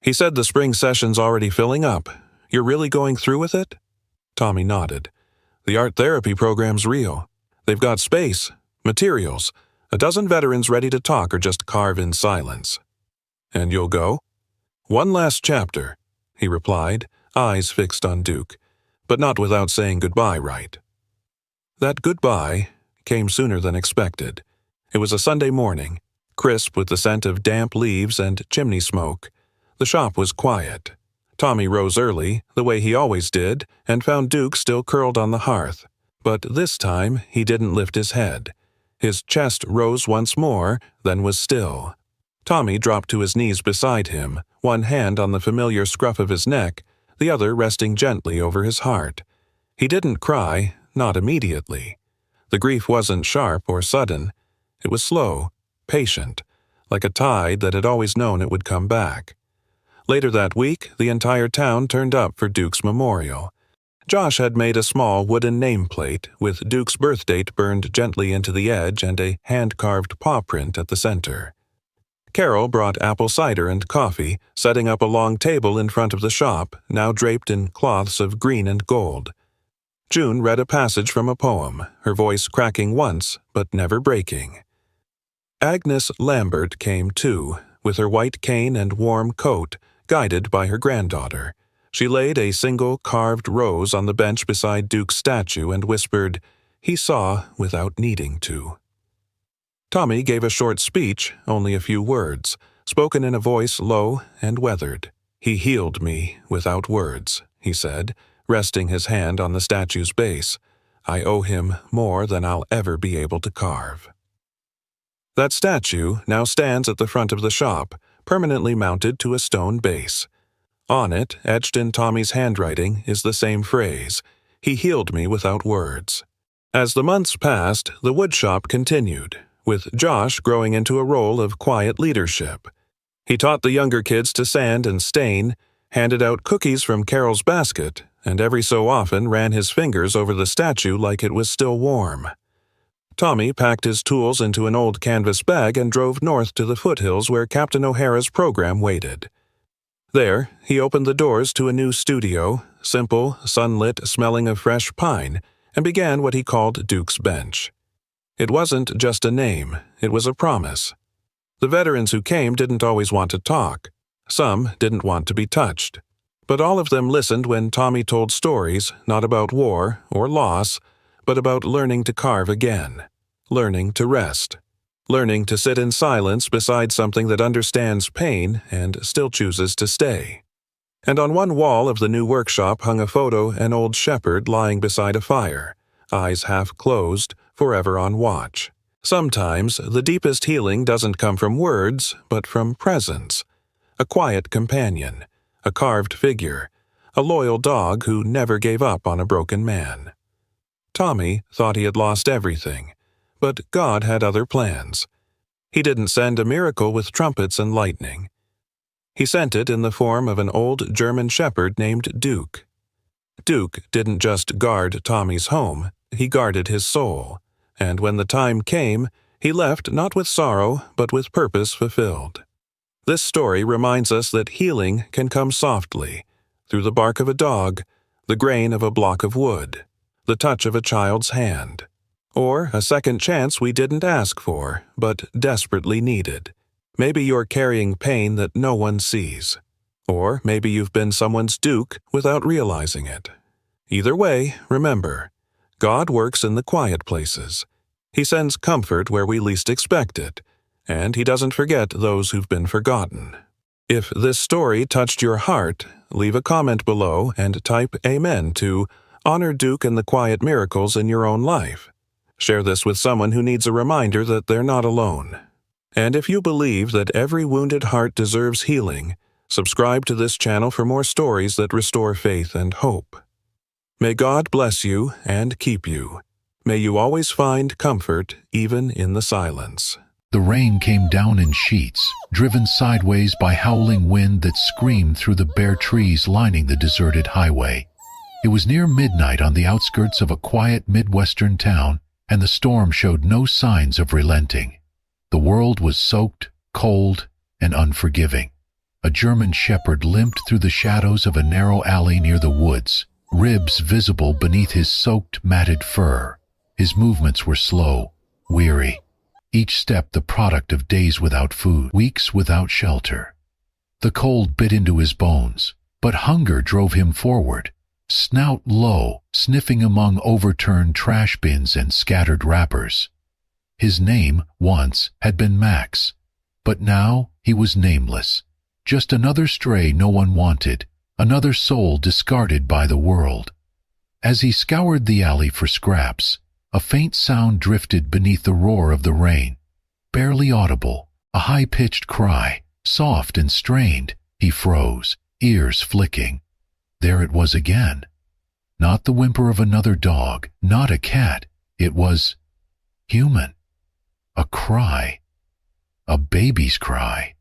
Speaker 1: "He said the spring session's already filling up. You're really going through with it?" Tommy nodded. "The art therapy program's real. They've got space, materials, a dozen veterans ready to talk or just carve in silence." "And you'll go?" "One last chapter," he replied, eyes fixed on Duke, but not without saying goodbye right. That goodbye came sooner than expected. It was a Sunday morning, crisp with the scent of damp leaves and chimney smoke. The shop was quiet. Tommy rose early, the way he always did, and found Duke still curled on the hearth. But this time he didn't lift his head. His chest rose once more, then was still. Tommy dropped to his knees beside him, one hand on the familiar scruff of his neck, the other resting gently over his heart. He didn't cry, not immediately. The grief wasn't sharp or sudden. It was slow, patient, like a tide that had always known it would come back. Later that week, the entire town turned up for Duke's memorial. Josh had made a small wooden nameplate with Duke's birth date burned gently into the edge and a hand-carved paw print at the center. Carol brought apple cider and coffee, setting up a long table in front of the shop, now draped in cloths of green and gold. June read a passage from a poem, her voice cracking once, but never breaking. Agnes Lambert came too, with her white cane and warm coat, guided by her granddaughter. She laid a single carved rose on the bench beside Duke's statue and whispered, "He saw without needing to." Tommy gave a short speech, only a few words, spoken in a voice low and weathered. "He healed me without words," he said, resting his hand on the statue's base. "I owe him more than I'll ever be able to carve." That statue now stands at the front of the shop, permanently mounted to a stone base. On it, etched in Tommy's handwriting, is the same phrase, "He healed me without words." As the months passed, the woodshop continued, with Josh growing into a role of quiet leadership. He taught the younger kids to sand and stain, handed out cookies from Carol's basket, and every so often ran his fingers over the statue like it was still warm. Tommy packed his tools into an old canvas bag and drove north to the foothills where Captain O'Hara's program waited. There, he opened the doors to a new studio, simple, sunlit, smelling of fresh pine, and began what he called Duke's Bench. It wasn't just a name, it was a promise. The veterans who came didn't always want to talk. Some didn't want to be touched. But all of them listened when Tommy told stories, not about war or loss, but about learning to carve again, learning to rest, learning to sit in silence beside something that understands pain and still chooses to stay. And on one wall of the new workshop hung a photo an old shepherd lying beside a fire, eyes half closed, forever on watch. Sometimes the deepest healing doesn't come from words, but from presence. a quiet companion, a carved figure, a loyal dog who never gave up on a broken man. Tommy thought he had lost everything, but God had other plans. He didn't send a miracle with trumpets and lightning. He sent it in the form of an old German shepherd named Duke. Duke didn't just guard Tommy's home, he guarded his soul, and when the time came, he left not with sorrow, but with purpose fulfilled. This story reminds us that healing can come softly, through the bark of a dog, the grain of a block of wood, the touch of a child's hand, or a second chance we didn't ask for, but desperately needed. Maybe you're carrying pain that no one sees, or maybe you've been someone's Duke without realizing it. Either way, remember, God works in the quiet places. He sends comfort where we least expect it, and He doesn't forget those who've been forgotten. If this story touched your heart, leave a comment below and type Amen to Honor Duke and the quiet miracles in your own life. Share this with someone who needs a reminder that they're not alone. And if you believe that every wounded heart deserves healing, subscribe to this channel for more stories that restore faith and hope. May God bless you and keep you. May you always find comfort even in the silence.
Speaker 2: The rain came down in sheets, driven sideways by howling wind that screamed through the bare trees lining the deserted highway. It was near midnight on the outskirts of a quiet Midwestern town, and the storm showed no signs of relenting. The world was soaked, cold, and unforgiving. A German shepherd limped through the shadows of a narrow alley near the woods, ribs visible beneath his soaked, matted fur. His movements were slow, weary, each step the product of days without food, weeks without shelter. The cold bit into his bones, but hunger drove him forward, snout low, sniffing among overturned trash bins and scattered wrappers. His name, once, had been Max, but now he was nameless, just another stray no one wanted, another soul discarded by the world. As he scoured the alley for scraps, a faint sound drifted beneath the roar of the rain. Barely audible, a high-pitched cry, soft and strained. He froze, ears flicking. There it was again. Not the whimper of another dog, not a cat. It was human. A cry. A baby's cry.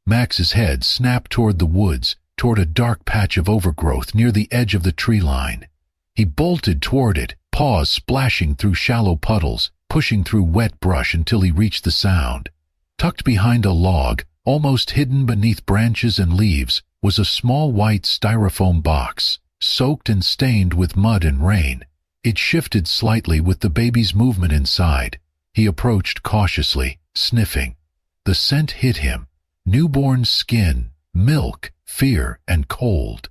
Speaker 2: Max's head snapped toward the woods, toward a dark patch of overgrowth near the edge of the tree line. He bolted toward it, paws splashing through shallow puddles, pushing through wet brush until he reached the sound. Tucked behind a log, almost hidden beneath branches and leaves, was a small white styrofoam box, soaked and stained with mud and rain. It shifted slightly with the baby's movement inside. He approached cautiously, sniffing. The scent hit him. Newborn skin, milk, fear, and cold.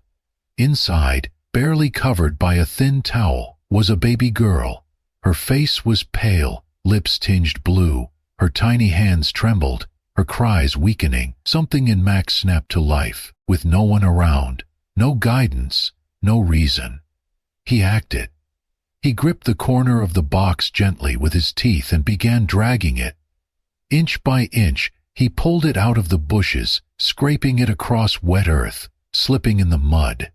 Speaker 2: Inside, barely covered by a thin towel, was a baby girl. Her face was pale, lips tinged blue. Her tiny hands trembled, her cries weakening. Something in Max snapped to life, with no one around, no guidance, no reason. He acted. He gripped the corner of the box gently with his teeth and began dragging it. Inch by inch, he pulled it out of the bushes, scraping it across wet earth, slipping in the mud.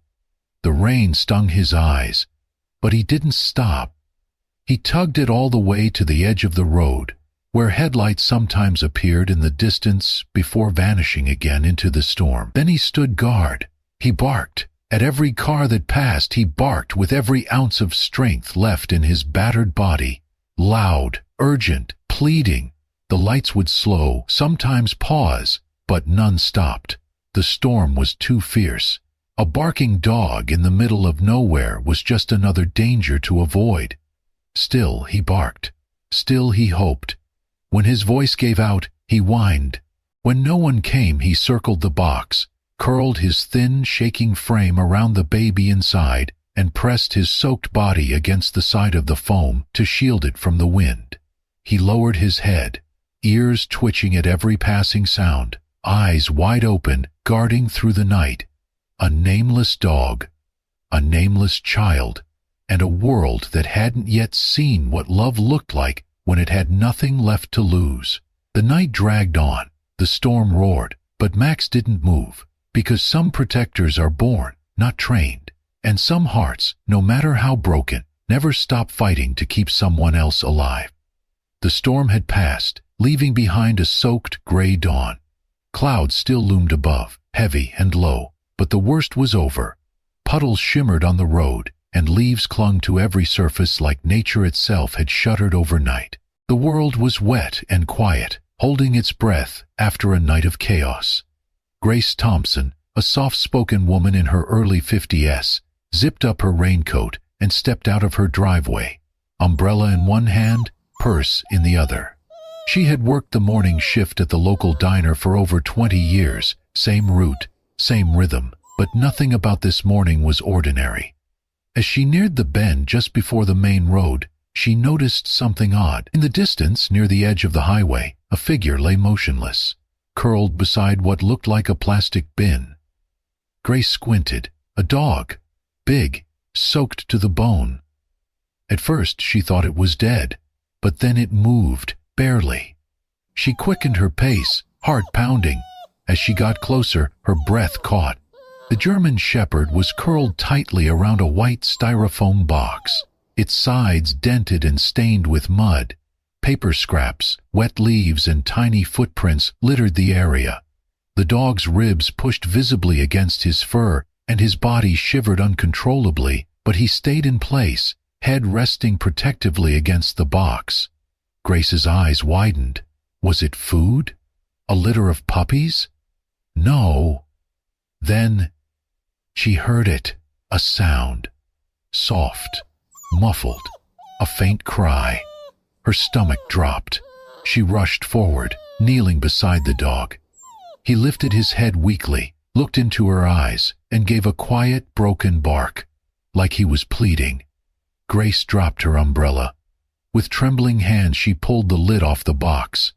Speaker 2: The rain stung his eyes, but he didn't stop. He tugged it all the way to the edge of the road, where headlights sometimes appeared in the distance before vanishing again into the storm. Then he stood guard. He barked. At every car that passed, he barked with every ounce of strength left in his battered body. Loud, urgent, pleading. The lights would slow, sometimes pause, but none stopped. The storm was too fierce. A barking dog in the middle of nowhere was just another danger to avoid. Still he barked. Still he hoped. When his voice gave out, he whined. When no one came, he circled the box, curled his thin, shaking frame around the baby inside, and pressed his soaked body against the side of the foam to shield it from the wind. He lowered his head, ears twitching at every passing sound, eyes wide open, guarding through the night. A nameless dog, a nameless child, and a world that hadn't yet seen what love looked like when it had nothing left to lose. The night dragged on, the storm roared, But Max didn't move, because some protectors are born, not trained, and some hearts, no matter how broken, never stop fighting to keep someone else alive. The storm had passed, leaving behind a soaked gray dawn. Clouds still loomed above, heavy and low, but the worst was over. Puddles shimmered on the road, and leaves clung to every surface like nature itself had shuddered overnight. The world was wet and quiet, holding its breath after a night of chaos. Grace Thompson, a soft-spoken woman in her early 50s, zipped up her raincoat and stepped out of her driveway, umbrella in one hand, purse in the other. She had worked the morning shift at the local diner for over 20 years, same route, same rhythm, but nothing about this morning was ordinary. As she neared the bend just before the main road, she noticed something odd. In the distance, near the edge of the highway, a figure lay motionless, curled beside what looked like a plastic bin. Grace squinted. A dog. Big, soaked to the bone. At first she thought it was dead, but then it moved, barely. She quickened her pace, heart pounding. As she got closer, her breath caught. The German Shepherd was curled tightly around a white styrofoam box, its sides dented and stained with mud. Paper scraps, wet leaves, and tiny footprints littered the area. The dog's ribs pushed visibly against his fur, and his body shivered uncontrollably, but he stayed in place, head resting protectively against the box. Grace's eyes widened. Was it food? A litter of puppies? No. Then she heard it, a sound. Soft, muffled, a faint cry. Her stomach dropped. She rushed forward, kneeling beside the dog. He lifted his head weakly, looked into her eyes, and gave a quiet, broken bark, like he was pleading. Grace dropped her umbrella. With trembling hands she pulled the lid off the box.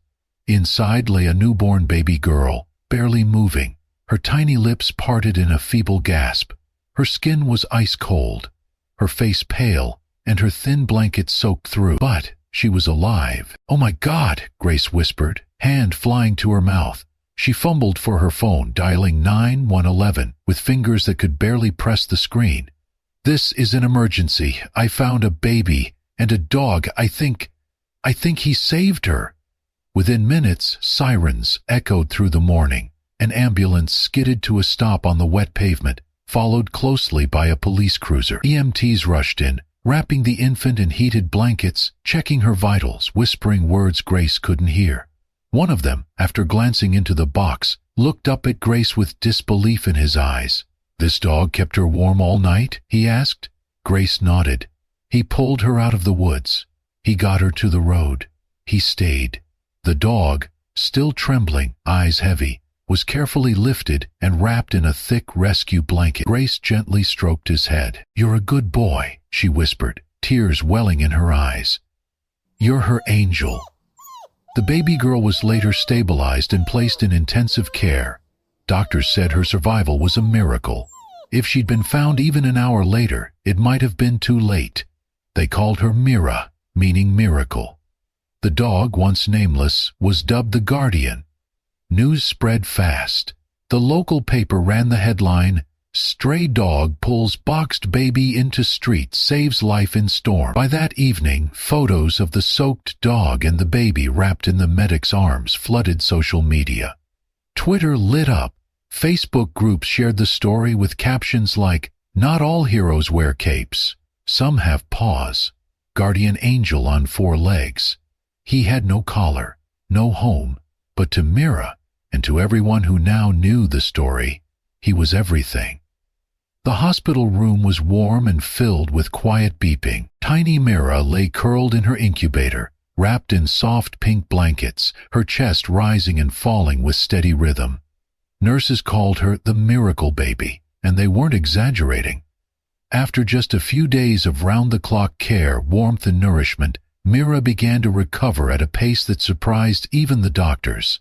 Speaker 2: Inside lay a newborn baby girl, barely moving, her tiny lips parted in a feeble gasp. Her skin was ice cold, her face pale, and her thin blanket soaked through. But she was alive. "Oh my God," Grace whispered, hand flying to her mouth. She fumbled for her phone, dialing 911 with fingers that could barely press the screen. "This is an emergency. I found a baby and a dog. I think he saved her." Within minutes, sirens echoed through the morning. An ambulance skidded to a stop on the wet pavement, followed closely by a police cruiser. EMTs rushed in, wrapping the infant in heated blankets, checking her vitals, whispering words Grace couldn't hear. One of them, after glancing into the box, looked up at Grace with disbelief in his eyes. "This dog kept her warm all night?" he asked. Grace nodded. "He pulled her out of the woods. He got her to the road. He stayed." The dog, still trembling, eyes heavy, was carefully lifted and wrapped in a thick rescue blanket. Grace gently stroked his head. "You're a good boy," she whispered, tears welling in her eyes. "You're her angel." The baby girl was later stabilized and placed in intensive care. Doctors said her survival was a miracle. If she'd been found even an hour later, it might have been too late. They called her Mira, meaning miracle. The dog, once nameless, was dubbed the Guardian. News spread fast. The local paper ran the headline, "Stray dog pulls boxed baby into street, saves life in storm." By that evening, photos of the soaked dog and the baby wrapped in the medic's arms flooded social media. Twitter lit up. Facebook groups shared the story with captions like, "Not all heroes wear capes. Some have paws. Guardian angel on 4 legs." He had no collar, no home, but to Mira, and to everyone who now knew the story, he was everything. The hospital room was warm and filled with quiet beeping. Tiny Mira lay curled in her incubator, wrapped in soft pink blankets, her chest rising and falling with steady rhythm. Nurses called her the miracle baby, and they weren't exaggerating. After just a few days of round-the-clock care, warmth, and nourishment, Mira began to recover at a pace that surprised even the doctors.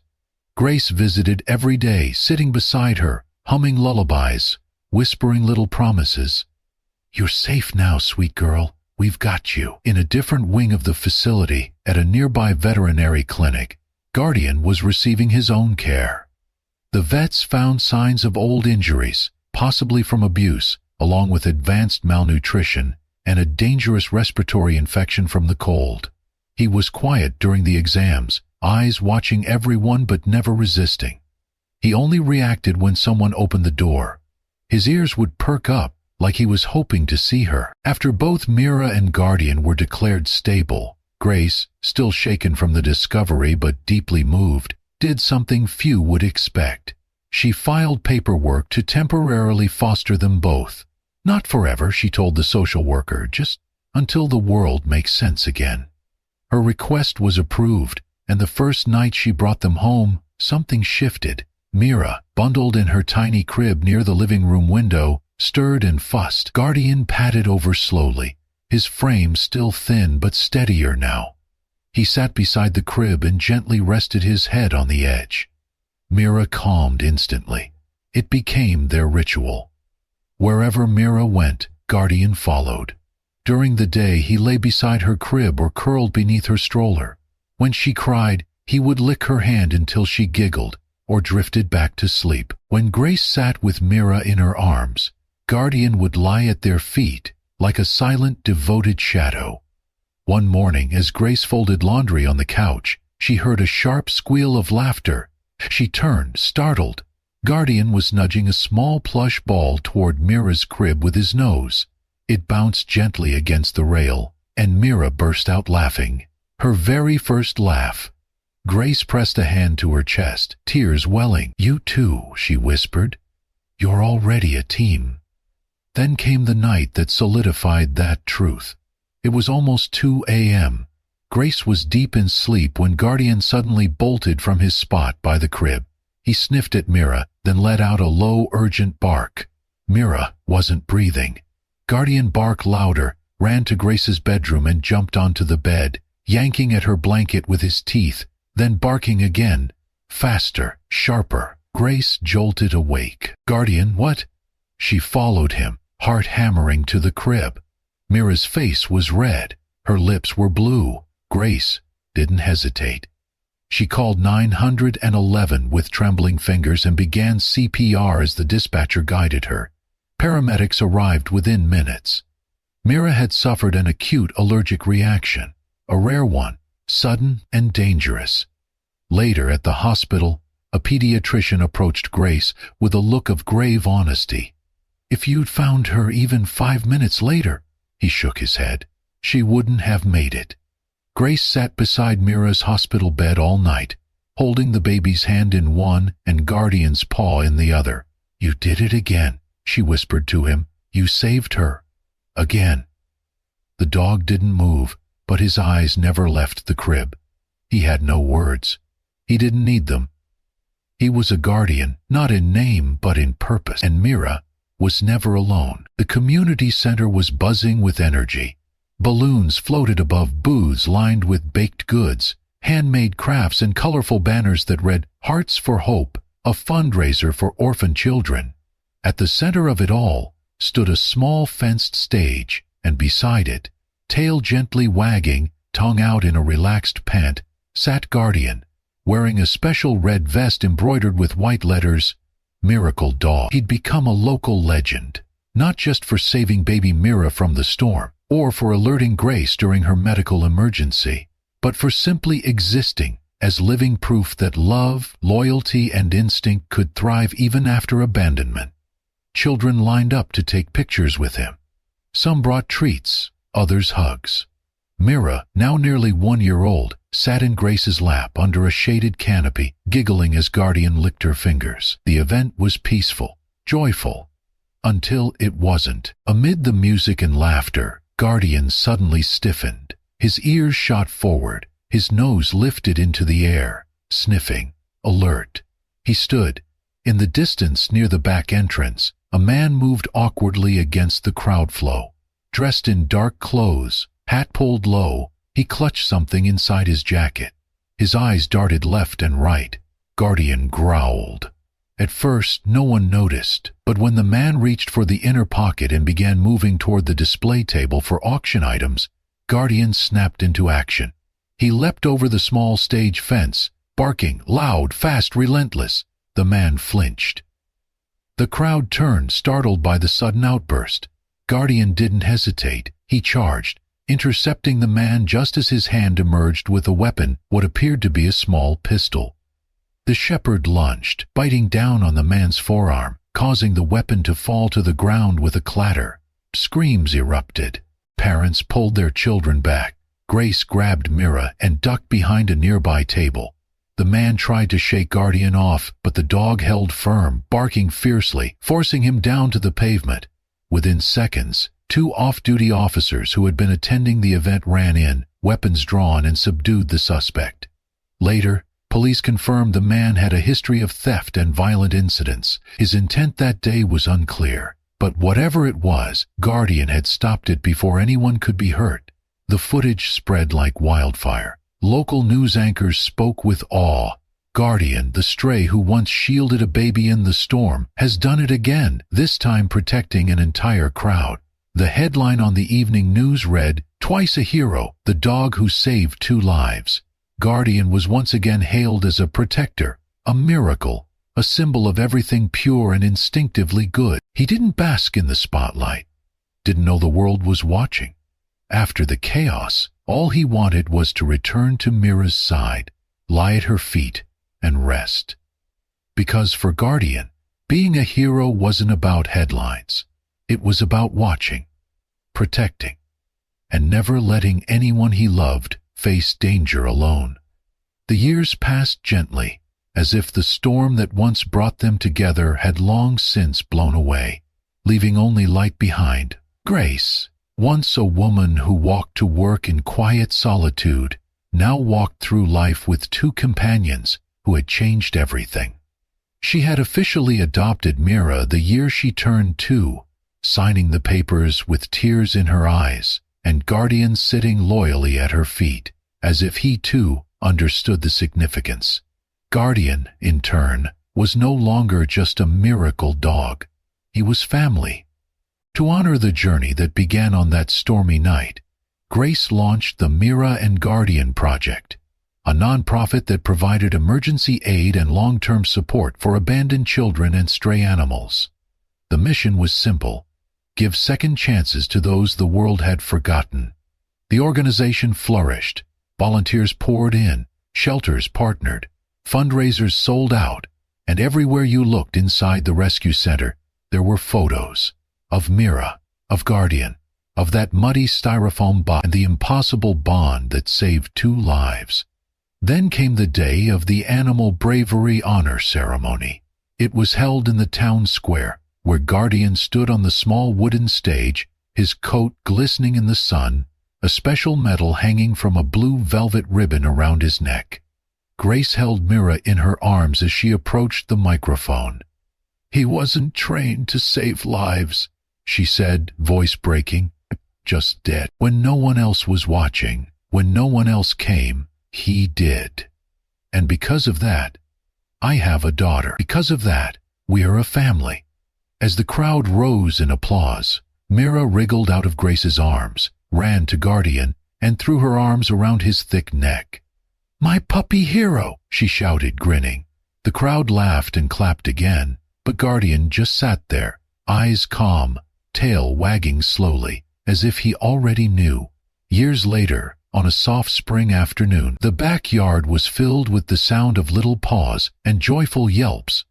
Speaker 2: Grace visited every day, sitting beside her, humming lullabies, whispering little promises. "You're safe now, sweet girl. We've got you." In a different wing of the facility, at a nearby veterinary clinic, Guardian was receiving his own care. The vets found signs of old injuries, possibly from abuse, along with advanced malnutrition and a dangerous respiratory infection from the cold. He was quiet during the exams, eyes watching everyone but never resisting. He only reacted when someone opened the door. His ears would perk up, like he was hoping to see her. After both Mira and Guardian were declared stable, Grace, still shaken from the discovery but deeply moved, did something few would expect. She filed paperwork to temporarily foster them both. Not forever, she told the social worker, just until the world makes sense again. Her request was approved, and the first night she brought them home, something shifted. Mira, bundled in her tiny crib near the living room window, stirred and fussed. Guardian patted over slowly, his frame still thin but steadier now. He sat beside the crib and gently rested his head on the edge. Mira calmed instantly. It became their ritual. Wherever Mira went, Guardian followed. During the day, he lay beside her crib or curled beneath her stroller. When she cried, he would lick her hand until she giggled or drifted back to sleep. When Grace sat with Mira in her arms, Guardian would lie at their feet like a silent, devoted shadow. One morning, as Grace folded laundry on the couch, she heard a sharp squeal of laughter. She turned, startled. Guardian was nudging a small plush ball toward Mira's crib with his nose. It bounced gently against the rail, and Mira burst out laughing. Her very first laugh. Grace pressed a hand to her chest, tears welling. "You too," she whispered. "You're already a team." Then came the night that solidified that truth. It was almost 2 a.m. Grace was deep in sleep when Guardian suddenly bolted from his spot by the crib. He sniffed at Mira, then let out a low, urgent bark. Mira wasn't breathing. Guardian barked louder, ran to Grace's bedroom and jumped onto the bed, yanking at her blanket with his teeth, then barking again, faster, sharper. Grace jolted awake. "Guardian, what?" She followed him, heart hammering, to the crib. Mira's face was red. Her lips were blue. Grace didn't hesitate. She called 911 with trembling fingers and began CPR as the dispatcher guided her. Paramedics arrived within minutes. Mira had suffered an acute allergic reaction, a rare one, sudden and dangerous. Later at the hospital, a pediatrician approached Grace with a look of grave honesty. "If you'd found her even 5 minutes later," he shook his head, "she wouldn't have made it." Grace sat beside Mira's hospital bed all night, holding the baby's hand in one and Guardian's paw in the other. "You did it again," she whispered to him. "You saved her. Again." The dog didn't move, but his eyes never left the crib. He had no words. He didn't need them. He was a guardian, not in name but in purpose, and Mira was never alone. The community center was buzzing with energy. Balloons floated above booths lined with baked goods, handmade crafts, and colorful banners that read "Hearts for Hope," a fundraiser for orphan children. At the center of it all stood a small fenced stage, and beside it, tail gently wagging, tongue out in a relaxed pant, sat Guardian, wearing a special red vest embroidered with white letters, "Miracle Dog." He'd become a local legend, not just for saving baby Mira from the storm, or for alerting Grace during her medical emergency, but for simply existing as living proof that love, loyalty, and instinct could thrive even after abandonment. Children lined up to take pictures with him. Some brought treats, others hugs. Mira, now nearly 1 year old, sat in Grace's lap under a shaded canopy, giggling as Guardian licked her fingers. The event was peaceful, joyful, until it wasn't. Amid the music and laughter, Guardian suddenly stiffened. His ears shot forward, his nose lifted into the air, sniffing, alert. He stood. In the distance near the back entrance, a man moved awkwardly against the crowd flow. Dressed in dark clothes, hat pulled low, he clutched something inside his jacket. His eyes darted left and right. Guardian growled. At first, no one noticed, but when the man reached for the inner pocket and began moving toward the display table for auction items, Guardian snapped into action. He leapt over the small stage fence, barking, loud, fast, relentless. The man flinched. The crowd turned, startled by the sudden outburst. Guardian didn't hesitate. He charged, intercepting the man just as his hand emerged with a weapon, what appeared to be a small pistol. The shepherd lunged, biting down on the man's forearm, causing the weapon to fall to the ground with a clatter. Screams erupted. Parents pulled their children back. Grace grabbed Mira and ducked behind a nearby table. The man tried to shake Guardian off, but the dog held firm, barking fiercely, forcing him down to the pavement. Within seconds, 2 off-duty officers who had been attending the event ran in, weapons drawn, and subdued the suspect. Later, police confirmed the man had a history of theft and violent incidents. His intent that day was unclear, but whatever it was, Guardian had stopped it before anyone could be hurt. The footage spread like wildfire. Local news anchors spoke with awe. Guardian, the stray who once shielded a baby in the storm, has done it again, this time protecting an entire crowd. The headline on the evening news read, "Twice a hero, the dog who saved 2 lives." Guardian was once again hailed as a protector, a miracle, a symbol of everything pure and instinctively good. He didn't bask in the spotlight, didn't know the world was watching. After the chaos, all he wanted was to return to Mira's side, lie at her feet, and rest. Because for Guardian, being a hero wasn't about headlines. It was about watching, protecting, and never letting anyone he loved face danger alone. The years passed gently, as if the storm that once brought them together had long since blown away, leaving only light behind. Grace, once a woman who walked to work in quiet solitude, now walked through life with 2 companions who had changed everything. She had officially adopted Mira the year she turned 2, signing the papers with tears in her eyes, and Guardian sitting loyally at her feet, as if he too understood the significance. Guardian, in turn, was no longer just a miracle dog. He was family. To honor the journey that began on that stormy night, Grace launched the Mira and Guardian Project, a nonprofit that provided emergency aid and long-term support for abandoned children and stray animals. The mission was simple: give second chances to those the world had forgotten. The organization flourished. Volunteers poured in, shelters partnered, fundraisers sold out, and everywhere you looked inside the rescue center, there were photos of Mira, of Guardian, of that muddy styrofoam box, and the impossible bond that saved 2 lives. Then came the day of the Animal Bravery Honor Ceremony. It was held in the town square, where Guardian stood on the small wooden stage, his coat glistening in the sun, a special medal hanging from a blue velvet ribbon around his neck. Grace held Mira in her arms as she approached the microphone. "He wasn't trained to save lives," she said, voice breaking. "Just dead. When no one else was watching, when no one else came, he did. And because of that, I have a daughter. Because of that, we are a family." As the crowd rose in applause, Mira wriggled out of Grace's arms, ran to Guardian, and threw her arms around his thick neck. "My puppy hero!" she shouted, grinning. The crowd laughed and clapped again, but Guardian just sat there, eyes calm, tail wagging slowly, as if he already knew. Years later, on a soft spring afternoon, the backyard was filled with the sound of little paws and joyful yelps.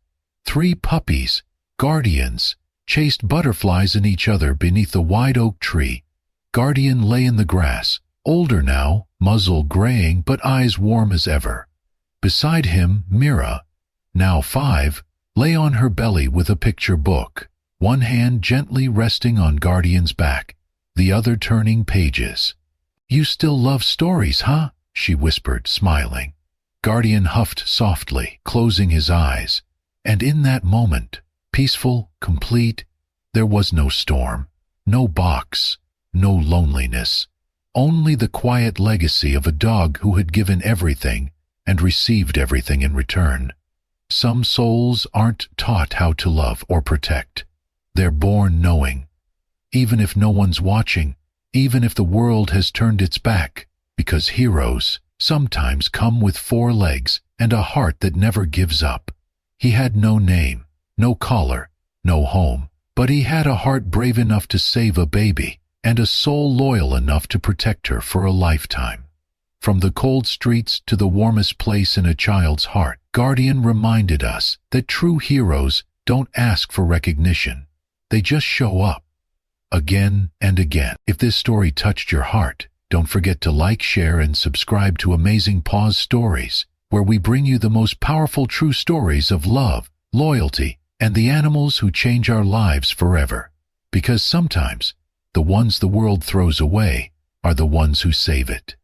Speaker 2: 3 puppies, Guardians, chased butterflies and each other beneath the wide oak tree. Guardian lay in the grass, older now, muzzle graying but eyes warm as ever. Beside him, Mira, now 5, lay on her belly with a picture book, one hand gently resting on Guardian's back, the other turning pages. "You still love stories, huh?" she whispered, smiling. Guardian huffed softly, closing his eyes, and in that moment, peaceful, complete, there was no storm, no box, no loneliness, only the quiet legacy of a dog who had given everything and received everything in return. Some souls aren't taught how to love or protect. They're born knowing, even if no one's watching, even if the world has turned its back, because heroes sometimes come with 4 legs and a heart that never gives up. He had no name, no collar, no home, but he had a heart brave enough to save a baby and a soul loyal enough to protect her for a lifetime. From the cold streets to the warmest place in a child's heart, Guardian reminded us that true heroes don't ask for recognition. They just show up, again and again. If this story touched your heart, don't forget to like, share, and subscribe to Amazing Paws Stories, where we bring you the most powerful true stories of love, loyalty, and the animals who change our lives forever. Because sometimes, the ones the world throws away are the ones who save it.